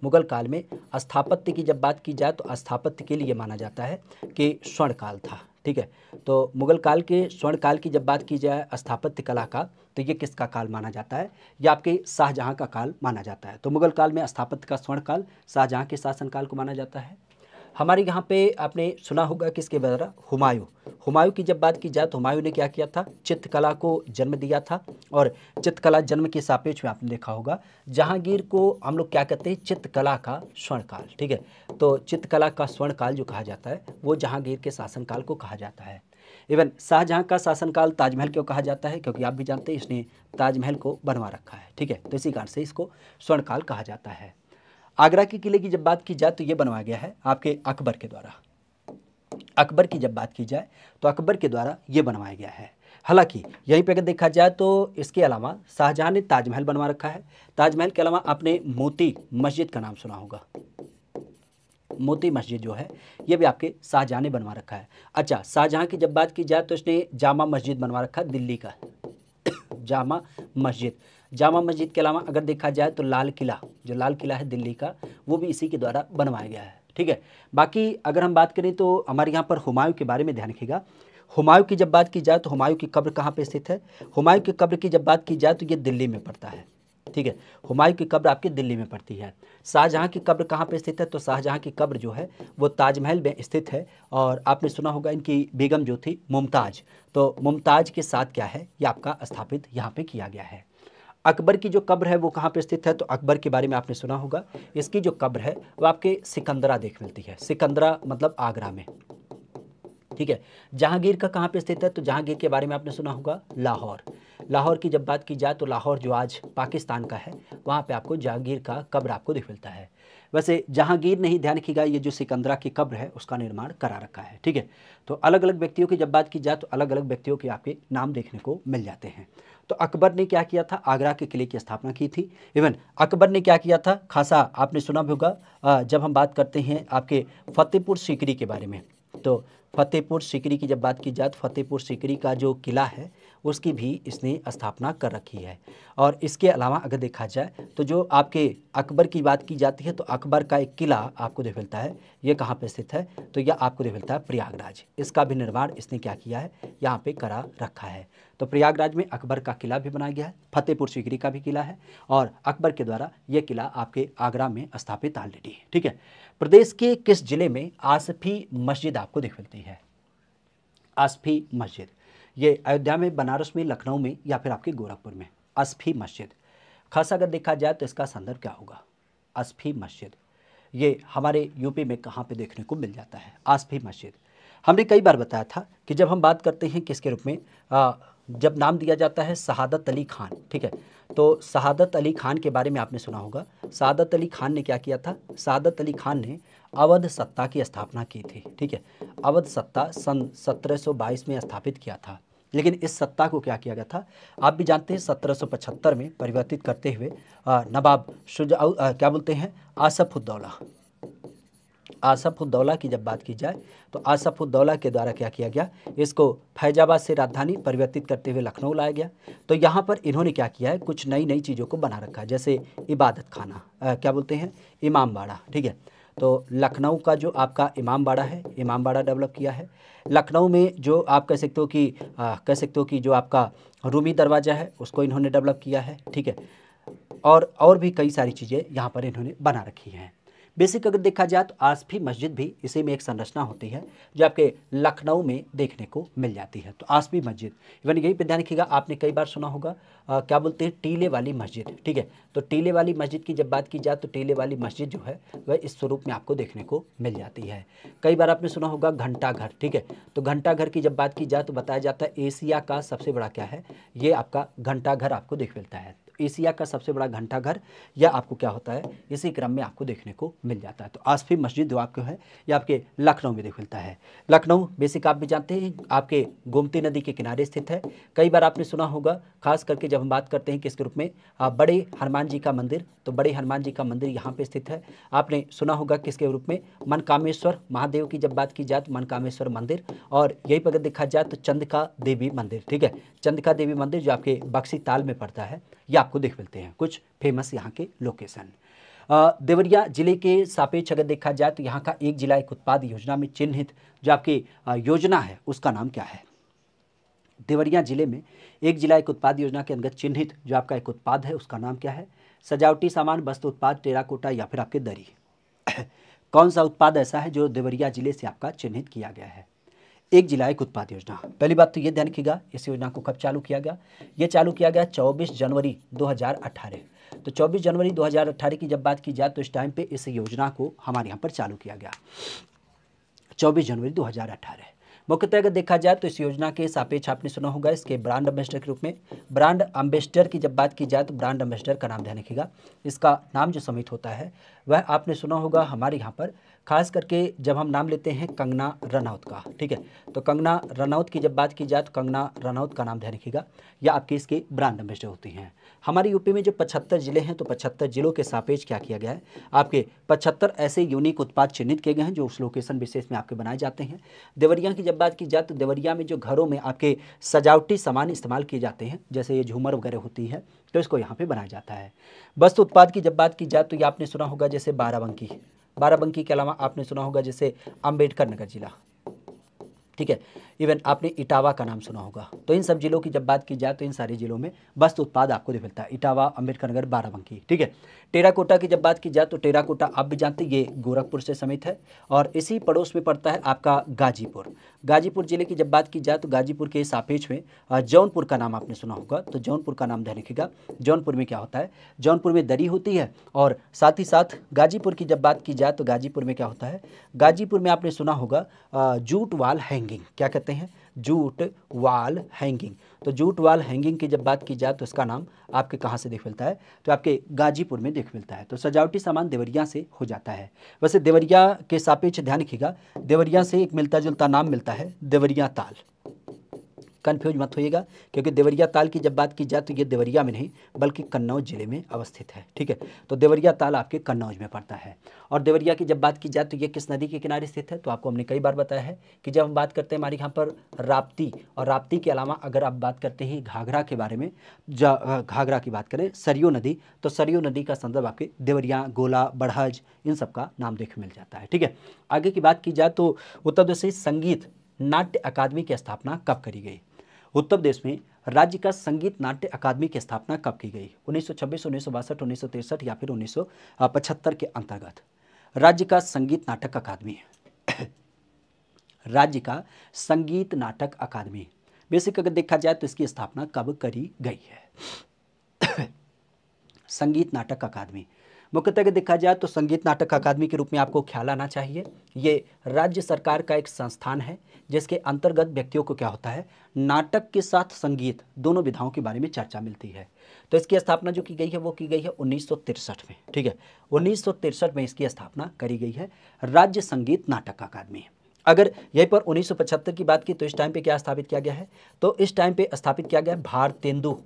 मुगल काल में स्थापत्य की जब बात की जाए तो स्थापत्य के लिए माना जाता है कि स्वर्ण काल था। ठीक है, तो मुगल काल के स्वर्ण काल की जब बात की जाए स्थापत्य कला का, तो ये किसका काल माना जाता है? ये आपके शाहजहां का काल माना जाता है। तो मुगल काल में स्थापत्य का स्वर्ण काल शाहजहां के शासनकाल को माना जाता है। हमारे यहाँ पे आपने सुना होगा किसके द्वारा? हुमायूं। हुमायूं की जब बात की जाए तो हुमायूं ने क्या किया था? चित्रकला को जन्म दिया था, और चित्रकला जन्म के सापेक्ष में आपने देखा होगा जहांगीर को हम लोग क्या कहते हैं, चित्रकला का स्वर्णकाल। ठीक है, तो चित्रकला का स्वर्णकाल जो कहा जाता है वो जहांगीर के शासनकाल को कहा जाता है। इवन शाहजहां का शासनकाल ताजमहल क्यों कहा जाता है? क्योंकि आप भी जानते हैं इसने ताजमहल को बनवा रखा है। ठीक है, तो इसी कारण से इसको स्वर्णकाल कहा जाता है। आगरा के किले की जब बात की जाए तो ये बनवाया गया है आपके अकबर के द्वारा। अकबर की जब बात की जाए तो अकबर के द्वारा ये बनवाया गया है। हालांकि यहीं पे अगर देखा जाए तो इसके अलावा शाहजहां ने ताजमहल बनवा रखा है। ताजमहल के अलावा आपने मोती मस्जिद का नाम सुना होगा। मोती मस्जिद जो है ये भी आपके शाहजहां ने बनवा रखा है। अच्छा, शाहजहां की जब बात की जाए तो इसने जामा मस्जिद बनवा रखा है दिल्ली का जामा मस्जिद। जामा मस्जिद के अलावा अगर देखा जाए तो लाल किला, जो लाल किला है दिल्ली का, वो भी इसी के द्वारा बनवाया गया है। ठीक है, बाकी अगर हम बात करें तो हमारे यहाँ पर हुमायूं के बारे में ध्यान रखिएगा। हुमायूं की जब बात की जाए तो हुमायूं की कब्र कहाँ पे स्थित है? हुमायूं की कब्र की जब बात की जाए तो ये दिल्ली में पड़ता है। ठीक है, हुमायूं की कब्र आपकी दिल्ली में पड़ती है। शाहजहां की कब्र कहाँ पे स्थित है? तो शाहजहां की कब्र जो है वो ताजमहल में स्थित है, और आपने सुना होगा इनकी बेगम जो थी मुमताज़, तो मुमताज़ के साथ क्या है, ये आपका स्थापित यहाँ पे किया गया है। अकबर की जो कब्र है वो कहाँ पे स्थित है? तो अकबर के बारे में आपने सुना होगा, इसकी जो कब्र है वो आपके सिकंदरा देख मिलती है। सिकंदरा मतलब आगरा में। ठीक है, जहांगीर का कहाँ पे स्थित है? तो जहांगीर के बारे में आपने सुना होगा लाहौर। लाहौर की जब बात की जाए तो लाहौर जो आज पाकिस्तान का है वहाँ पे आपको जहांगीर का कब्र आपको दिख मिलता है। वैसे जहांगीर ने ही, ध्यान रखिएगा, ये जो सिकंदरा की कब्र है उसका निर्माण करा रखा है। ठीक है, तो अलग अलग व्यक्तियों की जब बात की जाए तो अलग अलग व्यक्तियों के आपके नाम देखने को मिल जाते हैं। तो अकबर ने क्या किया था, आगरा के किले की स्थापना की थी। इवन अकबर ने क्या किया था, खासा आपने सुना भी होगा जब हम बात करते हैं आपके फतेहपुर सीकरी के बारे में, तो फतेहपुर सीकरी की जब बात की जाए तो फतेहपुर सीकरी का जो किला है उसकी भी इसने स्थापना कर रखी है। और इसके अलावा अगर देखा जाए तो जो आपके अकबर की बात की जाती है तो अकबर का एक किला आपको देख मिलता है, ये कहाँ पे स्थित है, तो यह आपको देख मिलता है प्रयागराज। इसका भी निर्माण इसने क्या किया है, यहाँ पे करा रखा है। तो प्रयागराज में अकबर का किला भी बनाया गया है, फतेहपुर सीकरी का भी किला है और अकबर के द्वारा यह किला आपके आगरा में स्थापित ऑलरेडी है। ठीक है, प्रदेश के किस जिले में आसफी मस्जिद आपको दिख मिलती है? आसफी मस्जिद, ये अयोध्या में, बनारस में, लखनऊ में या फिर आपके गोरखपुर में? आसफी मस्जिद। खास अगर देखा जाए तो इसका संदर्भ क्या होगा? आसफी मस्जिद ये हमारे यूपी में कहाँ पे देखने को मिल जाता है? आसफी मस्जिद हमने कई बार बताया था कि जब हम बात करते हैं किसके रूप में, जब नाम दिया जाता है शहादत अली खान, ठीक है, तो शहादत अली खान के बारे में आपने सुना होगा। शहादत अली खान ने क्या किया था, शहादत अली खान ने अवध सत्ता की स्थापना की थी। ठीक है, अवध सत्ता सन 1722 में स्थापित किया था, लेकिन इस सत्ता को क्या किया गया था, आप भी जानते हैं 1775 में परिवर्तित करते हुए नवाब क्या बोलते हैं, आसफउद्दौला, आसफउद्दौला की जब बात की जाए तो आसफउद्दौला के द्वारा क्या किया गया, इसको फैजाबाद से राजधानी परिवर्तित करते हुए लखनऊ लाया गया। तो यहाँ पर इन्होंने क्या किया है, कुछ नई नई चीज़ों को बना रखा है, जैसे इबादत खाना, क्या बोलते हैं, इमाम बाड़ा। ठीक है, तो लखनऊ का जो आपका इमाम बाड़ा है, इमाम बाड़ा डेवलप किया है। लखनऊ में जो आप कह सकते हो कि जो आपका रूमी दरवाज़ा है उसको इन्होंने डेवलप किया है। ठीक है, और भी कई सारी चीज़ें यहाँ पर इन्होंने बना रखी हैं। बेसिक अगर देखा जाए तो आसफी मस्जिद भी इसी में एक संरचना होती है जो आपके लखनऊ में देखने को मिल जाती है। तो आसफी मस्जिद, इवन यही पे ध्यान रखिएगा, आपने कई बार सुना होगा क्या बोलते हैं, टीले वाली मस्जिद। ठीक है, तो टीले वाली मस्जिद की जब बात की जाए तो टीले वाली मस्जिद जो है वह इस स्वरूप में आपको देखने को मिल जाती है। कई बार आपने सुना होगा घंटा घर। ठीक है, तो घंटा घर की जब बात की जाए तो बताया जाता है एशिया का सबसे बड़ा क्या है, ये आपका घंटा घर आपको देख मिलता है। एशिया का सबसे बड़ा घंटा घर या आपको क्या होता है, इसी क्रम में आपको देखने को मिल जाता है। तो आसफी मस्जिद जो आपको है ये आपके लखनऊ में देख मिलता है। लखनऊ बेसिक आप भी जानते हैं आपके गोमती नदी के किनारे स्थित है। कई बार आपने सुना होगा, खास करके जब हम बात करते हैं किसके रूप में, बड़े हनुमान जी का मंदिर, तो बड़े हनुमान जी का मंदिर यहाँ पे स्थित है। आपने सुना होगा किसके रूप में, मनकामेश्वर महादेव की जब बात की जाए तो मनकामेश्वर मंदिर, और यही पर अगर देखा जाए तो चंद्रिका देवी मंदिर। ठीक है, चंद्रिका देवी मंदिर जो आपके बक्सी ताल में पड़ता है, ये आपको देख मिलते हैं कुछ फेमस यहाँ के लोकेशन। देवरिया जिले के सापेक्ष अगर देखा जाए तो यहाँ का एक जिला एक उत्पाद योजना में चिन्हित जो आपकी योजना है उसका नाम क्या है? देवरिया जिले में एक जिला एक उत्पाद योजना के अंतर्गत चिन्हित जो आपका एक उत्पाद है उसका नाम क्या है? सजावटी सामान, वस्तु उत्पाद, टेराकोटा या फिर आपके दरी। कौन सा उत्पाद ऐसा है जो देवरिया जिले से आपका चिन्हित किया गया है? एक जिला एक उत्पाद योजना। पहली बात तो ये ध्यान रखिएगा, इस योजना को कब चालू किया गया? ये चालू किया गया 24 जनवरी 2018। तो 24 जनवरी 2018 की जब बात की जाए तो इस टाइम पे इस योजना को हमारे यहाँ पर चालू किया गया 24 जनवरी 2018। मुख्यतः अगर देखा जाए तो इस योजना के सापेक्ष आपने सुना होगा इसके ब्रांड एम्बेसडर के रूप में, ब्रांड एम्बेसडर की जब बात की जाए तो ब्रांड एम्बेसडर का नाम ध्यान रखिएगा, इसका नाम जो समिट होता है वह आपने सुना होगा हमारे यहाँ पर, खास करके जब हम नाम लेते हैं कंगना रनौत का। ठीक है, तो कंगना रनौत की जब बात की जाए तो कंगना रनौत का नाम ध्यान रखिएगा, या आपके इसके ब्रांड एम्बेसडर होती हैं। हमारे यूपी में जो 75 जिले हैं तो 75 जिलों के सापेक्ष क्या किया गया है, आपके 75 ऐसे यूनिक उत्पाद चिन्हित किए गए हैं जो उस लोकेशन विशेष में आपके बनाए जाते हैं। देवरिया की जब बात की जाए तो देवरिया में जो घरों में आपके सजावटी सामान इस्तेमाल किए जाते हैं, जैसे ये झूमर वगैरह होती है, तो इसको यहाँ पे बनाया जाता है। वस्तु उत्पाद की जब बात की जाए तो ये आपने सुना होगा जैसे बाराबंकी, बाराबंकी के अलावा आपने सुना होगा जैसे अंबेडकर नगर जिला। ठीक है, इवन आपने इटावा का नाम सुना होगा। तो इन सब जिलों की जब बात की जाए तो इन सारे जिलों में वस्त्र उत्पाद आपको दिख मिलता है, इटावा, अंबेडकर नगर, बाराबंकी। ठीक है, टेराकोटा की जब बात की जाए तो टेराकोटा आप भी जानते हैं ये गोरखपुर से समित है, और इसी पड़ोस में पड़ता है आपका गाजीपुर। गाजीपुर जिले की जब बात की जाए तो गाजीपुर के सापेक्ष में जौनपुर का नाम आपने सुना होगा, तो जौनपुर का नाम ध्यान रखिएगा। जौनपुर में क्या होता है, जौनपुर में दरी होती है, और साथ ही साथ गाजीपुर की जब बात की जाए तो गाजीपुर में क्या होता है, गाजीपुर में आपने सुना होगा जूट वाल हैंगिंग, क्या कहते हैं, जूट वाल हैंगिंग। तो जूट वाल हैंगिंग की जब बात की जाए तो इसका नाम आपके कहाँ से देख मिलता है, तो आपके गाजीपुर में देख मिलता है। तो सजावटी सामान देवरिया से हो जाता है। वैसे देवरिया के सापेक्ष ध्यान रखिएगा, देवरिया से एक मिलता जुलता नाम मिलता है देवरिया ताल। कन्फ्यूज मत होइएगा, क्योंकि देवरिया ताल की जब बात की जाए तो ये देवरिया में नहीं बल्कि कन्नौज जिले में अवस्थित है। ठीक है, तो देवरिया ताल आपके कन्नौज में पड़ता है। और देवरिया की जब बात की जाए तो ये किस नदी के किनारे स्थित है, तो आपको हमने कई बार बताया है कि जब हम बात करते हैं हमारे यहाँ पर राप्ती, और राप्ती के अलावा अगर आप बात करते हैं घाघरा के बारे में, घाघरा की बात करें सरयू नदी, तो सरयू नदी का संदर्भ आपके देवरिया, गोला, बड़हज इन सब का नाम देख मिल जाता है। ठीक है, आगे की बात की जाए तो उत्तर प्रदेश संगीत नाट्य अकादमी की स्थापना कब करी गई। उत्तर प्रदेश में राज्य का संगीत नाट्य अकादमी की स्थापना कब की गई, 1926, 1962, 1963 या फिर 1975 के अंतर्गत। राज्य का संगीत नाटक अकादमी राज्य का संगीत नाटक अकादमी बेसिक अगर देखा जाए तो इसकी स्थापना कब करी गई है। संगीत नाटक अकादमी मुख्यतः अगर देखा जाए तो संगीत नाटक अकादमी के रूप में आपको ख्याल आना चाहिए, ये राज्य सरकार का एक संस्थान है जिसके अंतर्गत व्यक्तियों को क्या होता है, नाटक के साथ संगीत दोनों विधाओं के बारे में चर्चा मिलती है। तो इसकी स्थापना जो की गई है वो की गई है 1963 में। ठीक है, 1963 में इसकी स्थापना करी गई है राज्य संगीत नाटक अकादमी। अगर यहीं पर 1975 की बात की तो इस टाइम पे क्या स्थापित किया गया है, तो इस टाइम पे स्थापित किया गया है भारतेंदु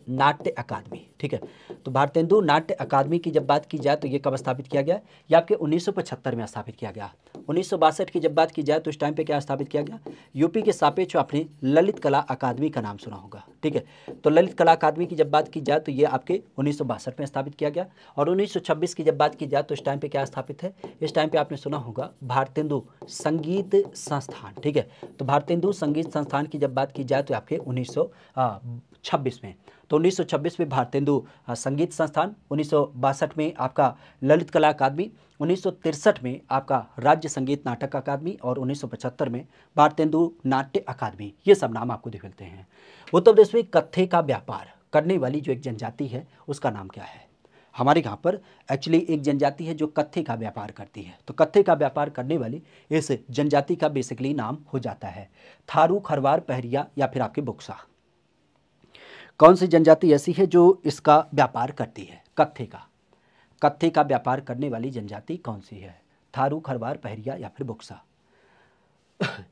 नाट्य अकादमी। ठीक है, तो भारतेंदु नाट्य अकादमी की जब बात की जाए तो ये कब स्थापित किया गया, ये आपके 1975 में स्थापित किया गया। 1962 की जब बात की जाए तो इस टाइम पे क्या स्थापित किया गया, यूपी के सापेक्ष आपने ललित कला अकादमी का नाम सुना होगा। ठीक है, तो ललित कला अकादमी की जब बात की जाए तो ये आपके 1962 में स्थापित किया गया। और 1926 की जब बात की जाए तो इस टाइम पे क्या स्थापित है, इस टाइम पे आपने सुना होगा भारतेंदु संगीत संस्थान। ठीक है, तो भारतेंदु संगीत संस्थान की जब बात की जाए तो आपके 1926 में, तो 1926 में भारतेंदु संगीत संस्थान, 1962 में आपका ललित कला अकादमी, 1963 में आपका राज्य संगीत नाटक अकादमी और 1975 में भारतेंदु नाट्य अकादमी, ये सब नाम आपको दिख मिलते हैं। उत्तर प्रदेश में कत्थे का व्यापार करने वाली जो एक जनजाति है उसका नाम क्या है। हमारे यहाँ पर एक्चुअली एक जनजाति है जो कत्थे का व्यापार करती है, तो कत्थे का व्यापार करने वाली इस जनजाति का बेसिकली नाम हो जाता है थारू, खरवार, पहरिया या फिर आपके बुक्सा। कौन सी जनजाति ऐसी है जो इसका व्यापार करती है, कत्थे का व्यापार करने वाली जनजाति कौन सी है, थारू, खरवार, पहरिया या फिर बुक्सा।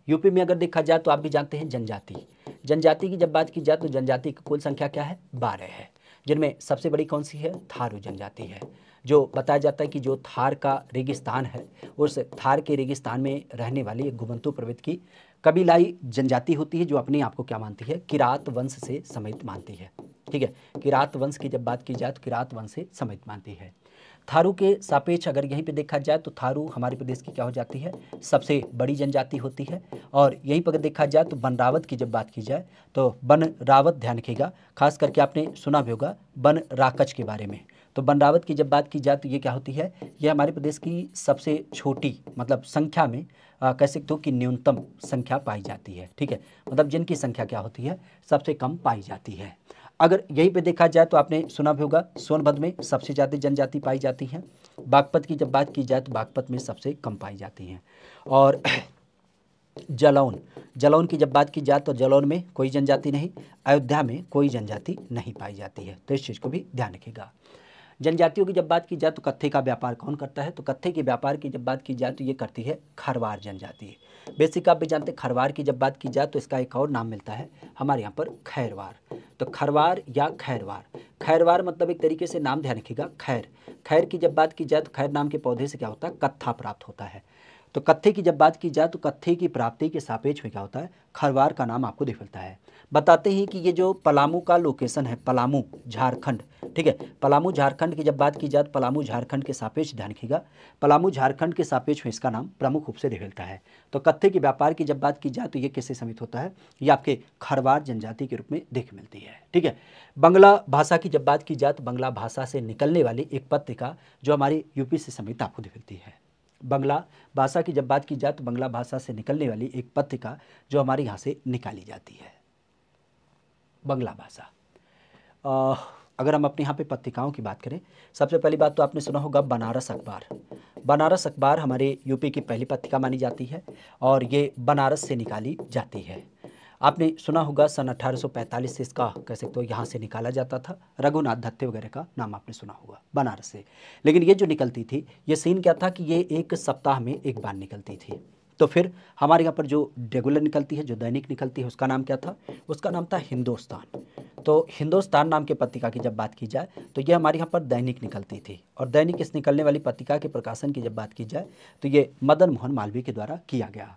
यूपी में अगर देखा जाए तो आप भी जानते हैं जनजाति की जब बात की जाए तो जनजाति की कुल संख्या क्या है, 12 है, जिनमें सबसे बड़ी कौन सी है, थारू जनजाति है। जो बताया जाता है कि जो थार का रेगिस्तान है उस थार के रेगिस्तान में रहने वाली एक घुमंतु प्रवृत्ति की कबीलाई जनजाति होती है जो अपने आप को क्या मानती है, किरात वंश से समित मानती है। ठीक है, किरात वंश की जब बात की जाए तो किरात वंश से समित मानती है। थारू के सापेक्ष अगर यहीं पे देखा जाए तो थारू हमारे प्रदेश की क्या हो जाती है, सबसे बड़ी जनजाति होती है। और यहीं पर अगर देखा जाए तो बनरावत की जब बात की जाए तो बनरावत ध्यान रखिएगा, खास करके आपने सुना भी होगा बन राकच के बारे में। तो बनरावत की जब बात की जाए तो ये क्या होती है, ये हमारे प्रदेश की सबसे छोटी मतलब संख्या में कह सकते हो कि न्यूनतम संख्या पाई जाती है। ठीक है, मतलब जिनकी संख्या क्या होती है, सबसे कम पाई जाती है। अगर यहीं पे देखा जाए तो आपने सुना भी होगा सोनभद्र में सबसे ज़्यादा जनजाति पाई जाती है। बागपत की जब बात की जाए तो बागपत में सबसे कम पाई जाती हैं। और जलौन की जब बात की जाए तो जलौन में कोई जनजाति नहीं, अयोध्या में कोई जनजाति नहीं पाई जाती है। तो इस चीज़ को भी ध्यान रखिएगा। जनजातियों की जब बात की जाए तो कत्थे का व्यापार कौन करता है, तो कत्थे के व्यापार की जब बात की जाए तो ये करती है खरवार जनजाति। बेसिक आप भी जानते हैं खरवार की जब बात की जाए तो इसका एक और नाम मिलता है हमारे यहाँ पर खैरवार। तो खरवार या खैरवार मतलब एक तरीके से नाम ध्यान रखिएगा खैर की जब बात की जाए तो खैर नाम के पौधे से क्या होता है, कत्था प्राप्त होता है। तो कत्थे की जब बात की जाए तो कत्थे की प्राप्ति के सापेक्ष में क्या होता है, खरवार का नाम आपको दिख मिलता है। बताते हैं कि ये जो पलामू का लोकेशन है, पलामू झारखंड, ठीक है, पलामू झारखंड की जब बात की जाए तो पलामू झारखंड के सापेक्ष ध्यान रखिएगा, पलामू झारखंड के सापेक्ष में इसका नाम प्रमुख रूप से दिख मिलता है। तो कत्थे के व्यापार की जब बात की जाए तो ये किससे समित होता है, ये आपके खरवार जनजाति के रूप में दिख मिलती है। ठीक है, बंगला भाषा की जब बात की जाए तो बंगला भाषा से निकलने वाली एक पत्रिका जो हमारी यूपी से समित आपको दिख मिलती है। बंगला भाषा की जब बात की जाए तो बंगला भाषा से निकलने वाली एक पत्रिका जो हमारे यहाँ से निकाली जाती है, बंगला भाषा। अगर हम अपने यहाँ पे पत्रिकाओं की बात करें, सबसे पहली बात तो आपने सुना होगा बनारस अखबार। बनारस अखबार हमारे यूपी की पहली पत्रिका मानी जाती है और ये बनारस से निकाली जाती है। आपने सुना होगा सन 1845 से इसका कह सकते हो यहाँ से निकाला जाता था। रघुनाथ दत्ते वगैरह का नाम आपने सुना होगा बनारस से। लेकिन ये जो निकलती थी, ये सीन क्या था कि ये एक सप्ताह में एक बार निकलती थी। तो फिर हमारे यहाँ पर जो रेगुलर निकलती है, जो दैनिक निकलती है, उसका नाम क्या था? उसका नाम था हिंदुस्तान। तो हिंदुस्तान नाम के पत्रिका की जब बात की जाए तो ये हमारे यहाँ पर दैनिक निकलती थी। और दैनिक इस निकलने वाली पत्रिका के प्रकाशन की जब बात की जाए तो ये मदन मोहन मालवीय के द्वारा किया गया।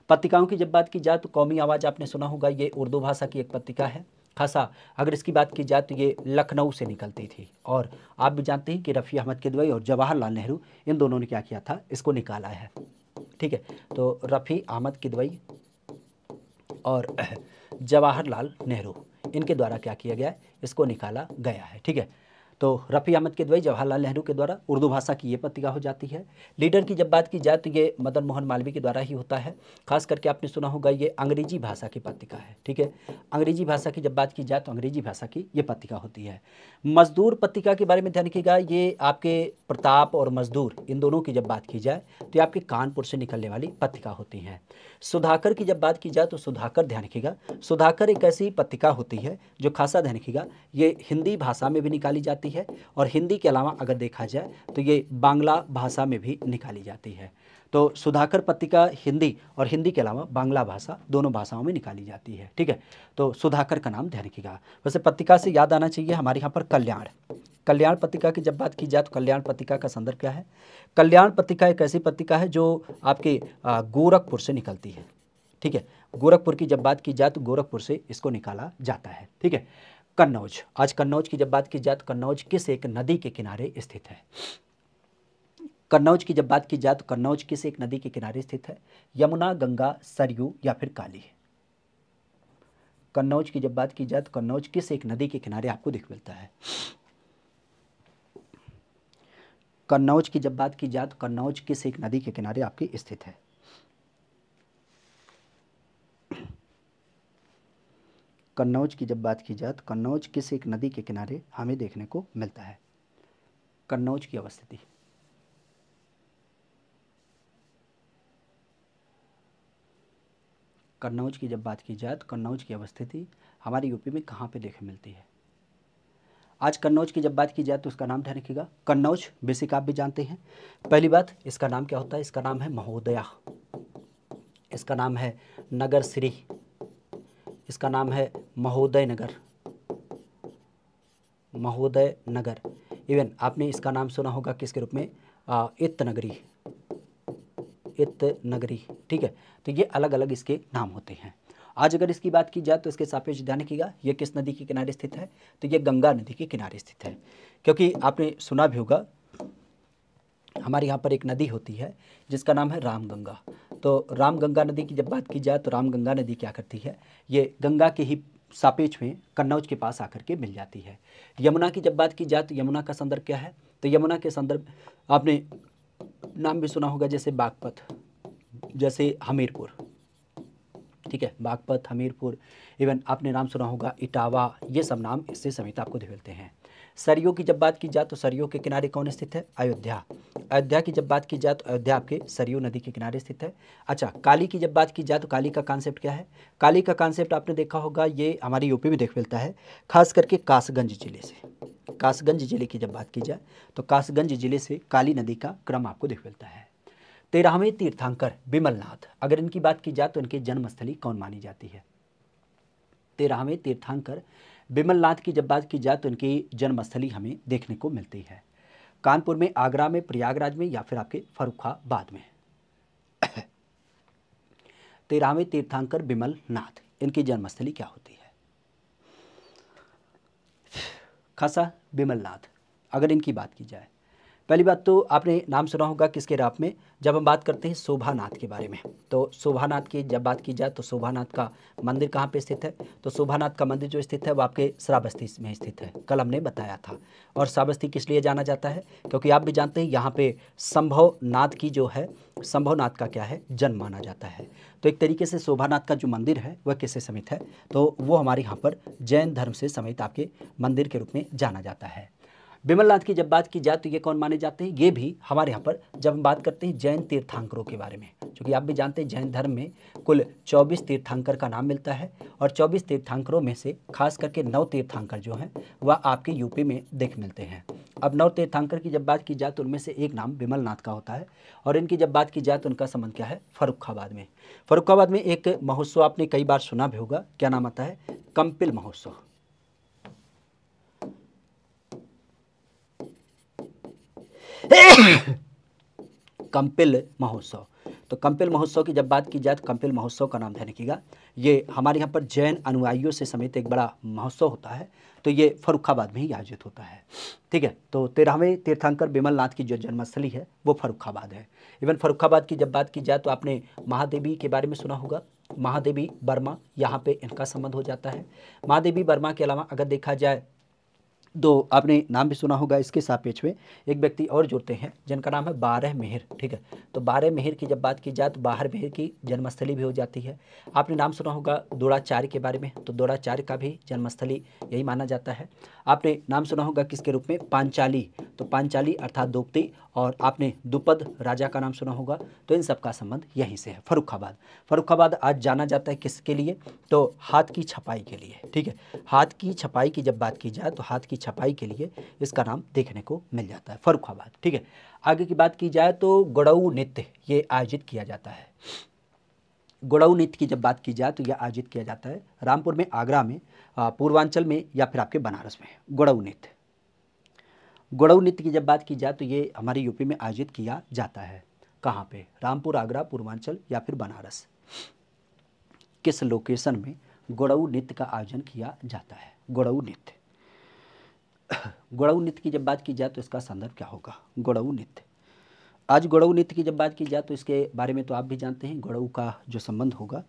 पत्रिकाओं की जब बात की जाए तो कौमी आवाज़ आपने सुना होगा, ये उर्दू भाषा की एक पत्रिका है। खासा अगर इसकी बात की जाए तो ये लखनऊ से निकलती थी। और आप भी जानते हैं कि रफ़ी अहमद किदवई और जवाहरलाल नेहरू, इन दोनों ने क्या किया था? इसको निकाला है। ठीक है, तो रफ़ी अहमद किदवई और जवाहरलाल नेहरू, इनके द्वारा क्या किया गया है? इसको निकाला गया है। ठीक है, तो रफ़ी अहमद किदवई, जवाहरलाल नेहरू के द्वारा उर्दू भाषा की ये पत्रिका हो जाती है। लीडर की जब बात की जाए तो ये मदन मोहन मालवीय के द्वारा ही होता है। खास करके आपने सुना होगा ये अंग्रेजी भाषा की पत्रिका है। ठीक है, अंग्रेजी भाषा की जब बात की जाए तो अंग्रेजी भाषा की ये पत्रिका होती है। मजदूर पत्रिका के बारे में ध्यान रखिएगा, ये आपके प्रताप और मजदूर, इन दोनों की जब बात की जाए तो ये आपके कानपुर से निकलने वाली पत्रिका होती हैं। सुधाकर की जब बात की जाए तो सुधाकर, ध्यान रखिएगा, सुधाकर एक ऐसी पत्रिका होती है जो खासा, ध्यान रखिएगा, ये हिंदी भाषा में भी निकाली जाती है और हिंदी के अलावा अगर देखा जाए तो ये बांग्ला भाषा में भी निकाली जाती है। तो सुधाकर पत्रिका हिंदी और हिंदी के अलावा बांग्ला भाषा, दोनों भाषाओं में निकाली जाती है। ठीक है, तो सुधाकर का नाम ध्यान रखिएगा। वैसे पत्रिका से याद आना चाहिए हमारे यहाँ पर कल्याण। कल्याण पत्रिका की जब बात की जाए तो कल्याण पत्रिका का संदर्भ क्या है? कल्याण पत्रिका एक ऐसी पत्रिका है जो आपके गोरखपुर से निकलती है। ठीक है, गोरखपुर की जब बात की जाए तो गोरखपुर से इसको निकाला जाता है। ठीक है, कन्नौज, आज कन्नौज की जब बात की जाए तो कन्नौज किस एक नदी के किनारे स्थित है? कन्नौज की जब बात की जाए तो कन्नौज किस एक नदी के किनारे स्थित है? यमुना, गंगा, सरयू या फिर काली? कन्नौज की जब बात की जाए तो कन्नौज किस एक नदी के किनारे आपको दिख मिलता है? कन्नौज की जब बात की जाए तो कन्नौज किस एक नदी के किनारे आपकी स्थित है? कन्नौज की जब बात की जाए तो कन्नौज किस एक नदी के किनारे हमें देखने को मिलता है? कन्नौज की अवस्थिति। कन्नौज की जब बात की जाए तो कन्नौज की अवस्थिति हमारे यूपी में कहाँ पे देखने मिलती है? आज कन्नौज की जब बात की जाए तो उसका नाम ध्यान रखिएगा, कन्नौज बेसिक आप भी जानते हैं। पहली बात, इसका नाम क्या होता है? इसका नाम है महोदया, इसका नाम है नगर श्री, इसका नाम है महोदय नगर, महोदय नगर। इवन आपने इसका नाम सुना होगा किसके रूप में? इत नगरी, इत नगरी। ठीक है, तो ये अलग अलग इसके नाम होते हैं। आज अगर इसकी बात की जाए तो इसके सापेक्ष ध्यान रखिएगा, ये किस नदी के किनारे स्थित है? तो ये गंगा नदी के किनारे स्थित है। क्योंकि आपने सुना भी होगा हमारे यहाँ पर एक नदी होती है जिसका नाम है रामगंगा। तो रामगंगा नदी की जब बात की जाए तो रामगंगा नदी क्या करती है? ये गंगा के ही सापेक्ष में कन्नौज के पास आकर के मिल जाती है। यमुना की जब बात की जाए तो यमुना का संदर्भ क्या है? तो यमुना के संदर्भ आपने नाम भी सुना होगा, जैसे बागपत, जैसे हमीरपुर। ठीक है, बागपत, हमीरपुर, इवन आपने नाम सुना होगा इटावा, ये सब नाम इससे समेत आपको मिलते हैं। सरयू की जब बात की जाए तो सरयू के किनारे कौन स्थित है? अयोध्या। अयोध्या की जब बात की जाए तो अयोध्या आपके सरयू नदी के किनारे स्थित है। अच्छा, काली की जब बात की जाए तो काली का कॉन्सेप्ट क्या है? काली का कॉन्सेप्ट आपने देखा होगा, ये हमारे यूपी में देख मिलता है, खास करके कासगंज जिले से। कासगंज जिले की जब बात की जाए तो कासगंज जिले से काली नदी का क्रम आपको दिख मिलता है। 13वें तीर्थंकर बिमलनाथ, अगर इनकी बात की जाए तो इनकी जन्मस्थली कौन मानी जाती है? 13वें तीर्थंकर बिमलनाथ की जब बात की जाए तो इनकी जन्मस्थली हमें देखने को मिलती है कानपुर में, आगरा में, प्रयागराज में या फिर आपके फर्रुखाबाद में। 13वें तीर्थंकर बिमलनाथ, इनकी जन्मस्थली क्या होती है? खासा बिमलनाथ, अगर इनकी बात की जाए पहली बात तो आपने नाम सुना होगा किसके राप में, जब हम बात करते हैं शोभानाथ के बारे में। तो शोभानाथ की जब बात की जाए तो शोभानाथ का मंदिर कहाँ पे स्थित है, तो शोभानाथ का मंदिर जो स्थित है वो आपके श्रावस्ती में स्थित है, कल हमने बताया था। और श्रावस्ती किस लिए जाना जाता है, क्योंकि आप भी जानते हैं यहाँ पे संभवनाथ की जो है, संभवनाथ का क्या है, जन्म माना जाता है। तो एक तरीके से शोभानाथ का जो मंदिर है वह किससे समित है, तो वो हमारे यहाँ पर जैन धर्म से समित आपके मंदिर के रूप में जाना जाता है। बिमलनाथ की जब बात की जाए तो ये कौन माने जाते हैं, ये भी हमारे यहाँ पर जब हम बात करते हैं जैन तीर्थंकरों के बारे में, क्योंकि आप भी जानते हैं जैन धर्म में कुल 24 तीर्थंकर का नाम मिलता है, और 24 तीर्थंकरों में से खास करके 9 तीर्थंकर जो हैं वह आपके यूपी में देख मिलते हैं। अब 9 तीर्थंकर की जब बात की जाए तो उनमें से एक नाम बिमलनाथ का होता है, और इनकी जब बात की जाए तो उनका संबंध क्या है, फर्रुखाबाद में। फर्रुखाबाद में एक महोत्सव आपने कई बार सुना भी होगा, क्या नाम आता है, कंपिल महोत्सव। कंपिल महोत्सव। तो कंपिल महोत्सव की जब बात की जाए तो कंपिल महोत्सव का नाम ध्यान रखिएगा, ये हमारे यहाँ पर जैन अनुयायियों से समेत एक बड़ा महोत्सव होता है, तो ये फर्रुखाबाद में ही आयोजित होता है। ठीक है, तो 13वें तीर्थंकर बिमलनाथ की जो जन्मस्थली है वो फर्रुखाबाद है। इवन फर्रुखाबाद की जब बात की जाए तो आपने महादेवी के बारे में सुना होगा, महादेवी वर्मा, यहाँ पे इनका संबंध हो जाता है। महादेवी वर्मा के अलावा अगर देखा जाए तो आपने नाम भी सुना होगा, इसके सापेक्ष में एक व्यक्ति और जुड़ते हैं जिनका नाम है बारह मेहर। ठीक है, तो बारह मेहर की जब बात की जाए तो बारह मेहर की जन्मस्थली भी हो जाती है। आपने नाम सुना होगा द्रोणाचार्य के बारे में, तो द्रोणाचार्य का भी जन्मस्थली यही माना जाता है। आपने नाम सुना होगा किसके रूप में, पांचाली, तो पांचाली अर्थात द्रौपदी, और आपने द्रुपद राजा का नाम सुना होगा, तो इन सब का संबंध यहीं से है, फर्रुखाबाद। फर्रुखाबाद आज जाना जाता है किसके लिए, तो हाथ की छपाई के लिए। ठीक है, हाथ की छपाई की जब बात की जाए तो हाथ की छपाई के लिए इसका नाम देखने को मिल जाता है, फर्रुखाबाद। ठीक है, आगे की बात की जाए तो गौड़ऊ नृत्य ये आयोजित किया जाता है। गौड़ऊ नृत्य की जब बात की जाए तो यह आयोजित किया जाता है रामपुर में, आगरा में, पूर्वांचल में, या फिर आपके बनारस में। गौड़ऊ नृत्य, गौड़ऊ नृत्य की जब बात की जाए तो ये हमारे यूपी में आयोजित किया जाता है। कहाँ पे, रामपुर, आगरा, पूर्वांचल या फिर बनारस, किस लोकेशन में गौड़ऊ नृत्य का आयोजन किया जाता है, गौड़ऊ नृत्य। गौड़ऊ नृत्य की जब बात की जाए तो इसका संदर्भ क्या होगा, गौड़ऊ नृत्य। आज गौड़ऊ नृत्य की जब बात की जाए तो इसके बारे में तो आप भी जानते हैं, गौड़ऊ का जो संबंध होगा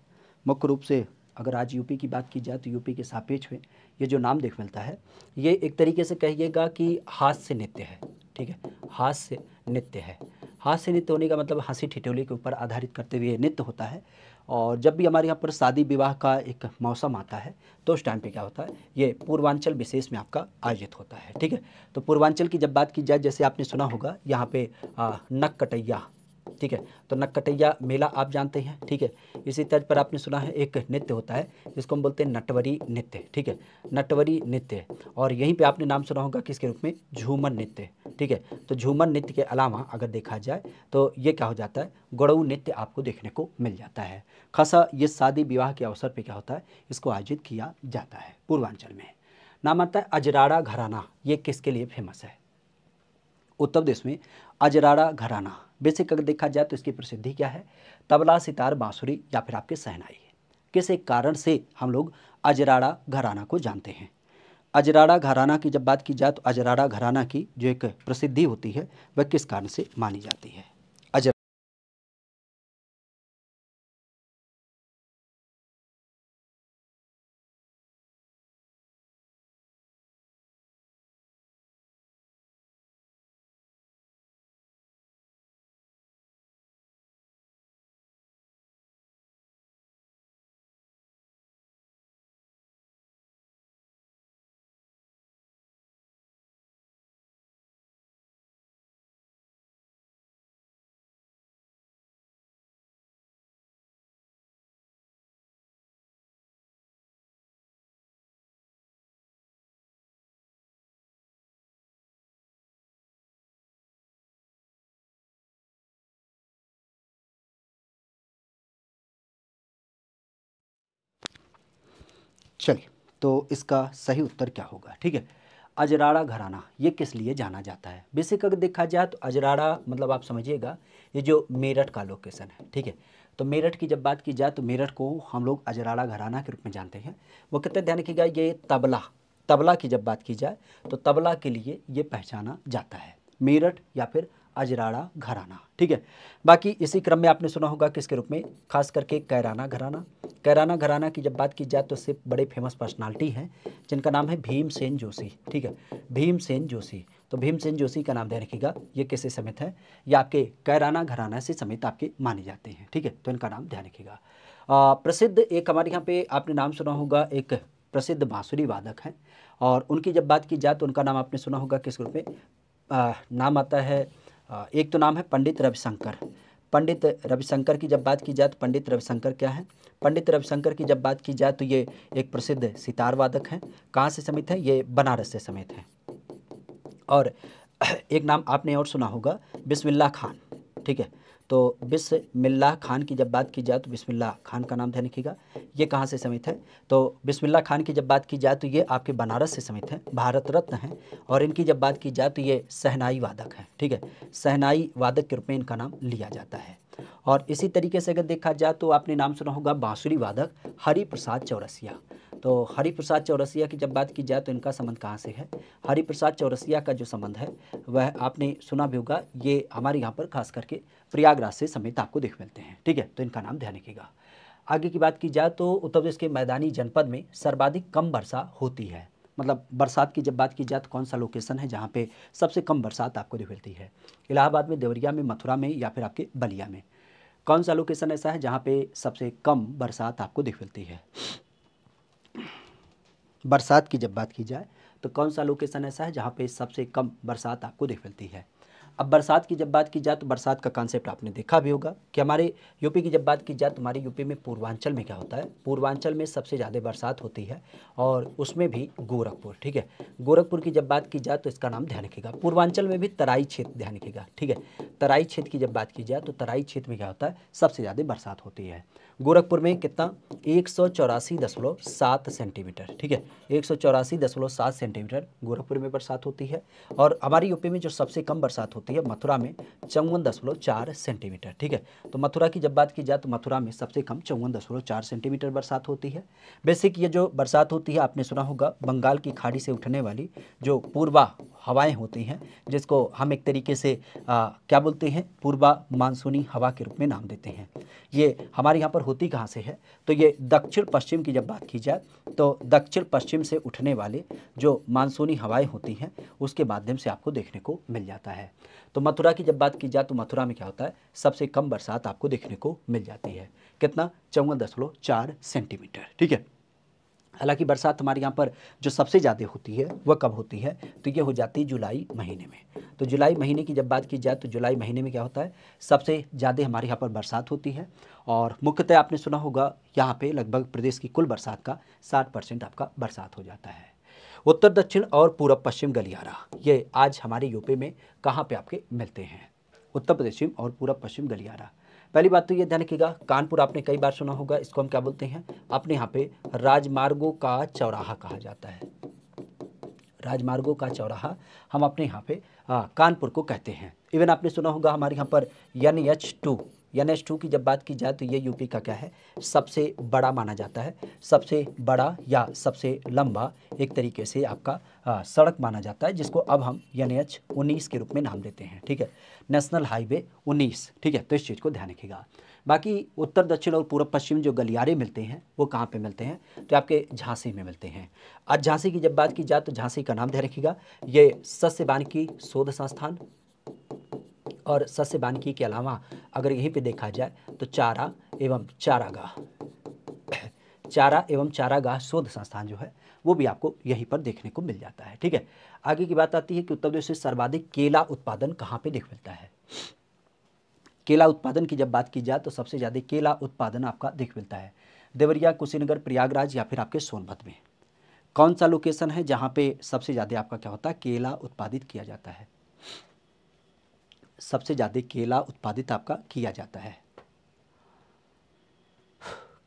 मुख्य रूप से, अगर आज यूपी की बात की जाए तो यूपी के सापेक्ष में ये जो नाम देख मिलता है, ये एक तरीके से कहिएगा कि हास्य नृत्य है। ठीक है, हास्य नृत्य है। हास्य नृत्य होने का मतलब हंसी ठिठोली के ऊपर आधारित करते हुए नृत्य होता है। और जब भी हमारे यहाँ पर शादी विवाह का एक मौसम आता है तो उस टाइम पे क्या होता है, ये पूर्वांचल विशेष में आपका आयोजित होता है। ठीक है, तो पूर्वांचल की जब बात की जाए, जैसे आपने सुना होगा यहाँ पे नक्कटैया। ठीक है, तो नक्कटैया मेला आप जानते हैं। ठीक है, इसी तर्ज पर आपने सुना है एक नृत्य होता है जिसको हम बोलते हैं नटवरी नृत्य। ठीक है, नटवरी नृत्य, और यहीं पे आपने नाम सुना होगा किसके रूप में, झूमर नृत्य। ठीक है, तो झूमर नृत्य के अलावा अगर देखा जाए तो ये क्या हो जाता है, गौड़ऊ नृत्य आपको देखने को मिल जाता है। खासा ये शादी विवाह के अवसर पर क्या होता है, इसको आयोजित किया जाता है पूर्वांचल में। नाम आता है अजराड़ा घराना, ये किसके लिए फेमस है, उत्तर प्रदेश में अजराड़ा घराना। बेसिक अगर देखा जाए तो इसकी प्रसिद्धि क्या है, तबला, सितार, बांसुरी या फिर आपके शहनाई। किस एक कारण से हम लोग अजराड़ा घराना को जानते हैं। अजराड़ा घराना की जब बात की जाए तो अजराड़ा घराना की जो एक प्रसिद्धि होती है वह किस कारण से मानी जाती है, अजर चलिए, तो इसका सही उत्तर क्या होगा। ठीक है, अजराड़ा घराना ये किस लिए जाना जाता है। बेसिक अगर देखा जाए तो अजराड़ा मतलब आप समझिएगा ये जो मेरठ का लोकेशन है। ठीक है, तो मेरठ की जब बात की जाए तो मेरठ को हम लोग अजराड़ा घराना के रूप में जानते हैं। वो कितने ध्यान रखिएगा, ये तबला, तबला की जब बात की जाए तो तबला के लिए ये पहचाना जाता है। मेरठ या फिर अजराड़ा घराना। ठीक है, बाकी इसी क्रम में आपने सुना होगा किसके रूप में, खास करके कैराना घराना। कैराना घराना की जब बात की जाए तो सिर्फ बड़े फेमस पर्सनालिटी हैं जिनका नाम है भीमसेन जोशी। ठीक है, भीमसेन जोशी। तो भीमसेन जोशी का नाम ध्यान रखिएगा, ये किससे समित है, ये आपके कैराना घराना से समित आपके माने जाते हैं। ठीक है, तो इनका नाम ध्यान रखिएगा। प्रसिद्ध एक हमारे यहाँ पे आपने नाम सुना होगा, एक प्रसिद्ध बांसुरी वादक हैं, और उनकी जब बात की जाए तो उनका नाम आपने सुना होगा किस रूप में, नाम आता है, एक तो नाम है पंडित रविशंकर। पंडित रविशंकर की जब बात की जाए तो पंडित रविशंकर क्या है, पंडित रविशंकर की जब बात की जाए तो ये एक प्रसिद्ध सितार वादक हैं। कहाँ से समित है, ये बनारस से समित हैं। और एक नाम आपने और सुना होगा, बिस्मिल्लाह खान। ठीक है, तो बिस्मिल्लाह खान की जब बात की जाए तो बिस्मिल्लाह खान का नाम ध्यान रखिएगा, ये कहाँ से समित है, तो बिस्मिल्लाह खान की जब बात की जाए तो ये आपके बनारस से समित हैं, भारत रत्न हैं। और इनकी जब बात की जाए तो ये सहनाई वादक हैं। ठीक है, सहनाई वादक के रूप में इनका नाम लिया जाता है। और इसी तरीके से अगर देखा जाए तो आपने नाम सुना होगा बांसुरी वादक हरिप्रसाद चौरसिया। तो हरिप्रसाद चौरसिया की जब बात की जाए तो इनका संबंध कहाँ से है, हरिप्रसाद चौरसिया का जो संबंध है वह आपने सुना भी होगा, ये हमारे यहाँ पर खास करके प्रयागराज से समेत आपको देख मिलते हैं। ठीक है, तो इनका नाम ध्यान रखिएगा। आगे की बात की जाए तो उत्तर प्रदेश के मैदानी जनपद में सर्वाधिक कम वर्षा होती है, मतलब बरसात की जब बात की जाए तो कौन सा लोकेशन है जहाँ पे सबसे कम बरसात आपको दिख मिलती है, इलाहाबाद में, देवरिया में, मथुरा में या फिर आपके बलिया में। कौन सा लोकेशन ऐसा है जहाँ पे सबसे कम बरसात आपको दिख मिलती है, बरसात की जब बात की जाए तो कौन सा लोकेशन ऐसा है जहाँ पे सबसे कम बरसात आपको दिख मिलती है। अब बरसात की जब बात की जाए तो बरसात का कॉन्सेप्ट आपने देखा भी होगा कि हमारे यूपी की जब बात की जाए तो हमारे यूपी में पूर्वांचल में क्या होता है, पूर्वांचल में सबसे ज़्यादा बरसात होती है, और उसमें भी गोरखपुर। ठीक है, गोरखपुर की जब बात की जाए तो इसका नाम ध्यान रखिएगा। पूर्वांचल में भी तराई क्षेत्र ध्यान रखिएगा। ठीक है, तराई क्षेत्र की जब बात की जाए तो तराई क्षेत्र में क्या होता है, सबसे ज़्यादा बरसात होती है। गोरखपुर में कितना, 184.7 सेंटीमीटर। ठीक है, 184.7 सेंटीमीटर गोरखपुर में बरसात होती है। और हमारी यूपी में जो सबसे कम बरसात होती है मथुरा में 54.4 सेंटीमीटर। ठीक है, तो मथुरा की जब बात की जाए तो मथुरा में सबसे कम 54.4 सेंटीमीटर बरसात होती है। बेसिक ये जो बरसात होती है आपने सुना होगा, बंगाल की खाड़ी से उठने वाली जो पूर्वा हवाएं होती हैं, जिसको हम एक तरीके से क्या बोलते हैं, पूर्वा मानसूनी हवा के रूप में नाम देते हैं। ये हमारे यहाँ पर होती कहाँ से है, तो ये दक्षिण पश्चिम की जब बात की जाए तो दक्षिण पश्चिम से उठने वाले जो मानसूनी हवाएं होती हैं उसके माध्यम से आपको देखने को मिल जाता है। तो मथुरा की जब बात की जाए तो मथुरा में क्या होता है, सबसे कम बरसात आपको देखने को मिल जाती है, कितना, 54.4 सेंटीमीटर। ठीक है, हालांकि बरसात हमारे यहाँ पर जो सबसे ज़्यादा होती है वह कब होती है, तो ये हो जाती है जुलाई महीने में। तो जुलाई महीने की जब बात की जाए तो जुलाई महीने में क्या होता है, सबसे ज़्यादा हमारे यहाँ पर बरसात होती है। और मुख्यतः आपने सुना होगा यहाँ पे लगभग प्रदेश की कुल बरसात का 60% आपका बरसात हो जाता है। उत्तर दक्षिण और पूर्व पश्चिम गलियारा, ये आज हमारे यूपी में कहाँ पे आपके मिलते हैं, उत्तर पश्चिम और पूर्व पश्चिम गलियारा। पहली बात तो ये ध्यान रखिएगा, कानपुर आपने कई बार सुना होगा, इसको हम क्या बोलते हैं, अपने यहाँ पे राजमार्गों का चौराहा कहा जाता है। राजमार्गों का चौराहा हम अपने यहाँ पे कानपुर को कहते हैं। इवन आपने सुना होगा हमारे यहाँ पर NH2 की जब बात की जाए तो ये यूपी का क्या है, सबसे बड़ा माना जाता है, सबसे बड़ा या सबसे लंबा एक तरीके से आपका सड़क माना जाता है, जिसको अब हम NH19 के रूप में नाम देते हैं। ठीक है, नेशनल हाईवे 19। ठीक है, तो इस चीज़ को ध्यान रखिएगा। बाकी उत्तर दक्षिण और पूर्व पश्चिम जो गलियारे मिलते हैं वो कहाँ पे मिलते हैं, तो आपके झांसी में मिलते हैं। आज झांसी की जब बात की जाए तो झांसी का नाम ध्यान रखिएगा, ये सस्य वानिकी शोध संस्थान और सस्य वानिकी के अलावा अगर यहीं पे देखा जाए तो चारा एवं चारागाह शोध संस्थान जो है वो भी आपको यहीं पर देखने को मिल जाता है। ठीक है, आगे की बात आती है कि उत्तर प्रदेश से सर्वाधिक केला उत्पादन कहाँ पे देख मिलता है। केला उत्पादन की जब बात की जाए तो सबसे ज़्यादा केला उत्पादन आपका देख मिलता है देवरिया, कुशीनगर, प्रयागराज या फिर आपके सोनभद्र में। कौन सा लोकेशन है जहाँ पे सबसे ज़्यादा आपका क्या होता है, केला उत्पादित किया जाता है, सबसे ज़्यादा केला उत्पादित आपका किया जाता है।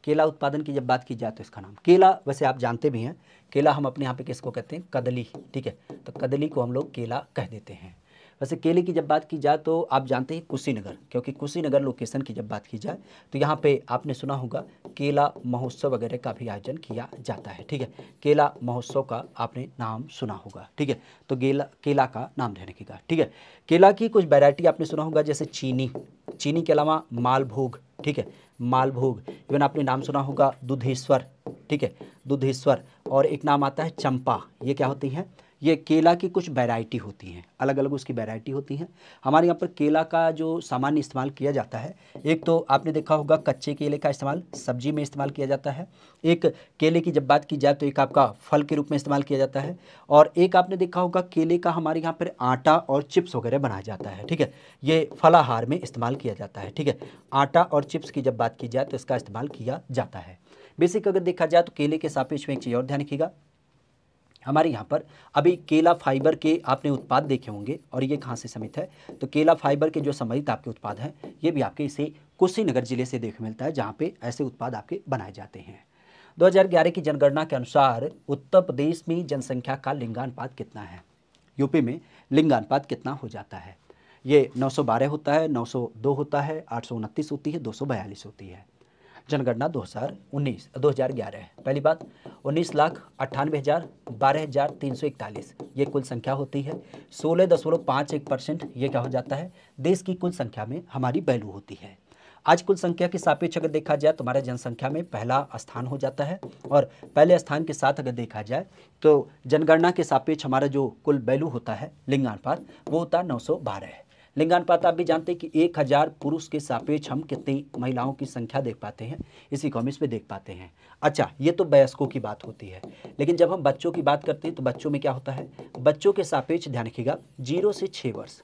केला उत्पादन की जब बात की जाए तो इसका नाम, केला वैसे आप जानते भी हैं, केला हम अपने यहाँ पे किसको कहते हैं, कदली। ठीक है, तो कदली को हम लोग केला कह देते हैं। वैसे केले की जब बात की जाए तो आप जानते हैं कुशीनगर, क्योंकि कुशीनगर लोकेशन की जब बात की जाए तो यहाँ पे आपने सुना होगा केला महोत्सव वगैरह का भी आयोजन किया जाता है। ठीक है, केला महोत्सव का आपने नाम सुना होगा। ठीक है, तो केला का नाम ध्यान रखिएगा। ठीक है, केला की कुछ वैरायटी आपने सुना होगा, जैसे चीनी, चीनी के अलावा मालभोग। ठीक है, मालभोग, इवन आपने नाम सुना होगा दुधेश्वर। ठीक है, दुधेश्वर, और एक नाम आता है चंपा। ये क्या होती हैं? ये केला की कुछ वैरायटी होती हैं, अलग अलग उसकी वैरायटी होती हैं। हमारे यहाँ पर केला का जो सामान्य इस्तेमाल किया जाता है, एक तो आपने देखा होगा कच्चे केले का इस्तेमाल सब्जी में इस्तेमाल किया जाता है। एक केले की जब बात की जाए तो एक आपका फल के रूप में इस्तेमाल किया जाता है, और एक आपने देखा होगा केले का हमारे यहाँ पर आटा और चिप्स वगैरह बनाया जाता है। ठीक है, ये फलाहार में इस्तेमाल किया जाता है। ठीक है, आटा और चिप्स की जब बात की जाए तो इसका इस्तेमाल किया जाता है। बेसिक अगर देखा जाए तो केले के सापेक्ष में एक चीज़ और ध्यान रखिएगा, हमारे यहाँ पर अभी केला फाइबर के आपने उत्पाद देखे होंगे, और ये कहाँ से समित है, तो केला फाइबर के जो संबंधित आपके उत्पाद हैं ये भी आपके इसे कुशीनगर जिले से देखने मिलता है, जहाँ पे ऐसे उत्पाद आपके बनाए जाते हैं। 2011 की जनगणना के अनुसार उत्तर प्रदेश में जनसंख्या का लिंगानुपात कितना है? यूपी में लिंगानुपात कितना हो जाता है? ये 912 होता है, 902 होता है, 829 होती है, 242 होती है। जनगणना 2011 है। पहली बात 19,98,000, 12,341 ये कुल संख्या होती है। 16.51% ये क्या हो जाता है? देश की कुल संख्या में हमारी वैल्यू होती है। आज कुल संख्या के सापेक्ष अगर देखा जाए तो हमारे जनसंख्या में पहला स्थान हो जाता है, और पहले स्थान के साथ अगर देखा जाए तो जनगणना के सापेक्ष हमारा जो कुल वैल्यू होता है लिंगानुपात वो होता है 912 है। लिंगानुपात आप भी जानते हैं कि 1000 पुरुष के सापेक्ष हम कितनी महिलाओं की संख्या देख पाते हैं, इसी को हम इसमें देख पाते हैं। अच्छा, ये तो वयस्कों की बात होती है, लेकिन जब हम बच्चों की बात करते हैं तो बच्चों में क्या होता है? बच्चों के सापेक्ष ध्यान रखिएगा 0 से 6 वर्ष,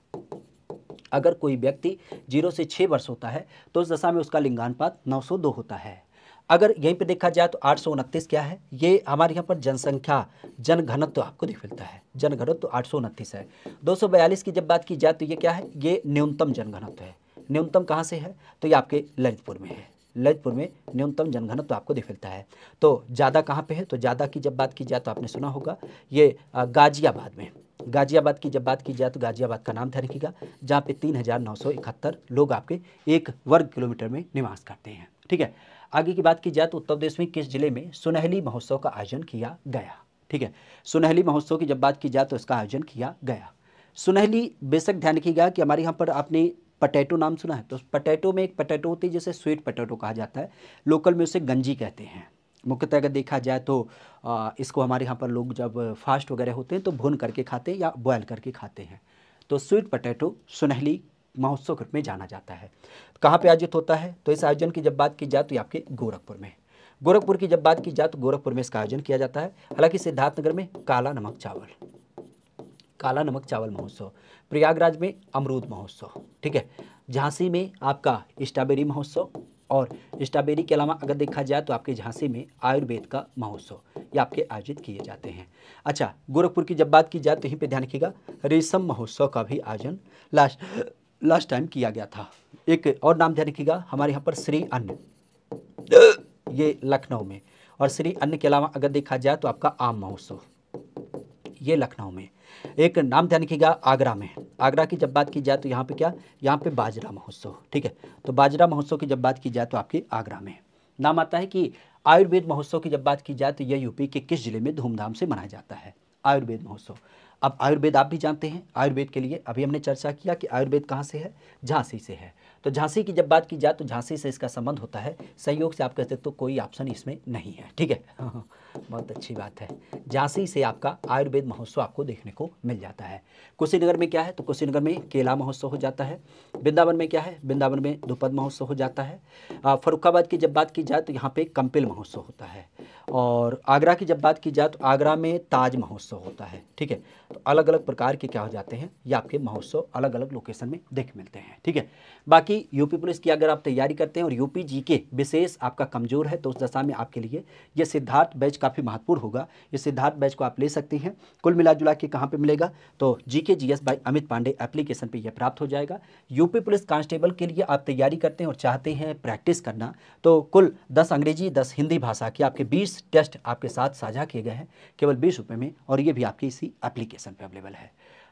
अगर कोई व्यक्ति 0 से 6 वर्ष होता है तो उस दशा में उसका लिंगानुपात 902 होता है। अगर यहीं पे देखा जाए तो 829 क्या है? ये हमारे यहाँ पर जनसंख्या जनघनत्व आपको दिख मिलता है, जनघनत्व 829 है। 242 की जब बात की जाए तो ये क्या है? ये न्यूनतम जनघनत्व है। न्यूनतम कहाँ से है? तो ये आपके ललितपुर में है। ललितपुर में न्यूनतम जनघनत्व आपको दिख मिलता है। तो ज़्यादा कहाँ पे है? तो ज़्यादा की जब बात की जाए तो आपने सुना होगा ये गाजियाबाद में। गाजियाबाद की जब बात की जाए तो गाजियाबाद का नाम ध्यान रखिएगा, जहाँ पे 3,971 लोग आपके 1 वर्ग किलोमीटर में निवास करते हैं। ठीक है, आगे की बात की जाए तो उत्तर प्रदेश में किस जिले में सुनहली महोत्सव का आयोजन किया गया? ठीक है, सुनहली महोत्सव की जब बात की जाए तो इसका आयोजन किया गया। सुनहली बेशक ध्यान रखिएगा कि हमारे यहाँ पर आपने पटैटो नाम सुना है, तो पटैटो में एक पटैटो होती है जिसे स्वीट पटैटो कहा जाता है, लोकल में उसे गंजी कहते हैं। मुख्यतः अगर देखा जाए तो इसको हमारे यहाँ पर लोग जब फास्ट वगैरह होते हैं तो भून करके खाते हैं या बॉयल करके खाते हैं। तो स्वीट पटैटो सुनहली महोत्सव के रूप में जाना जाता है। कहाँ पे आयोजित होता है? तो इस आयोजन की जब बात की जाए तो ये आपके गोरखपुर में। गोरखपुर की जब बात की जाए तो गोरखपुर में इसका आयोजन किया जाता है। हालांकि सिद्धार्थनगर में काला नमक चावल महोत्सव, प्रयागराज में अमरूद महोत्सव। ठीक है, झांसी में आपका स्ट्रॉबेरी महोत्सव, और स्ट्रॉबेरी के अलावा अगर देखा जाए तो आपके झांसी में आयुर्वेद का महोत्सव ये आपके आयोजित किए जाते हैं। अच्छा, गोरखपुर की जब बात की जाए तो यहीं पे ध्यान रखिएगा रेशम महोत्सव का भी आयोजन लास्ट टाइम किया गया था। एक और नाम ध्यान रखिएगा, हमारे यहाँ पर श्री अन्न ये लखनऊ में, और श्री अन्न के अलावा अगर देखा जाए तो आपका आम महोत्सव ये लखनऊ में। एक नाम ध्यान रखिएगा आगरा में। आगरा की जब बात की जाए तो यहाँ पे क्या? यहाँ पे बाजरा महोत्सव। ठीक है, तो बाजरा महोत्सव की जब बात की जाए तो आपके आगरा में नाम आता है। कि आयुर्वेद महोत्सव की जब बात की जाए तो यह यूपी के किस जिले में धूमधाम से मनाया जाता है? आयुर्वेद महोत्सव। अब आयुर्वेद आप भी जानते हैं, आयुर्वेद के लिए अभी हमने चर्चा किया कि आयुर्वेद कहाँ से है? झांसी से है। तो झांसी की जब बात की जाए तो झांसी से इसका संबंध होता है, संयोग से आप कहते तो कोई ऑप्शन इसमें नहीं है। ठीक है, बहुत अच्छी बात है। झांसी से आपका आयुर्वेद महोत्सव आपको देखने को मिल जाता है। कुशीनगर में क्या है? तो कुशीनगर में केला महोत्सव हो जाता है। वृंदावन में क्या है? वृंदावन में द्रुपद महोत्सव हो जाता है। फर्रुखाबाद की जब बात की जाए तो यहाँ पे कंपिल महोत्सव होता है। और आगरा की जब बात की जाए तो आगरा में ताज महोत्सव होता है। ठीक है, तो अलग अलग प्रकार के क्या हो जाते हैं? ये आपके महोत्सव अलग अलग लोकेशन में देख मिलते हैं। ठीक है, बाकी यूपी पुलिस की अगर आप तैयारी करते हैं और यूपी जीके विशेष आपका कमजोर है तो उस दशा में आपके लिए ये सिद्धार्थ बैच काफ़ी महत्वपूर्ण होगा। ये सिद्धार्थ बैच को आप ले सकते हैं। कुल मिला जुला के कहाँ पे मिलेगा? तो GK GS by Amit Pandey application पे यह प्राप्त हो जाएगा। यूपी पुलिस कांस्टेबल के लिए आप तैयारी करते हैं और चाहते हैं प्रैक्टिस करना, तो कुल 10 अंग्रेजी 10 हिंदी भाषा के आपके 20 टेस्ट आपके साथ साझा किए गए हैं केवल 20 रुपये में, और ये भी आपकी इसी एप्लीकेशन पे अवेलेबल है।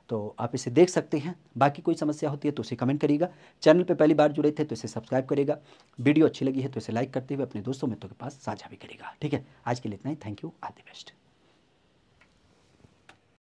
तो आप इसे देख सकते हैं। बाकी कोई समस्या होती है तो उसे कमेंट करिएगा। चैनल पे पहली बार जुड़े थे तो इसे सब्सक्राइब करेगा। वीडियो अच्छी लगी है तो इसे लाइक करते हुए अपने दोस्तों मित्रों के पास साझा भी करेगा। ठीक है, आज के लिए इतना ही। Thank you, all the best.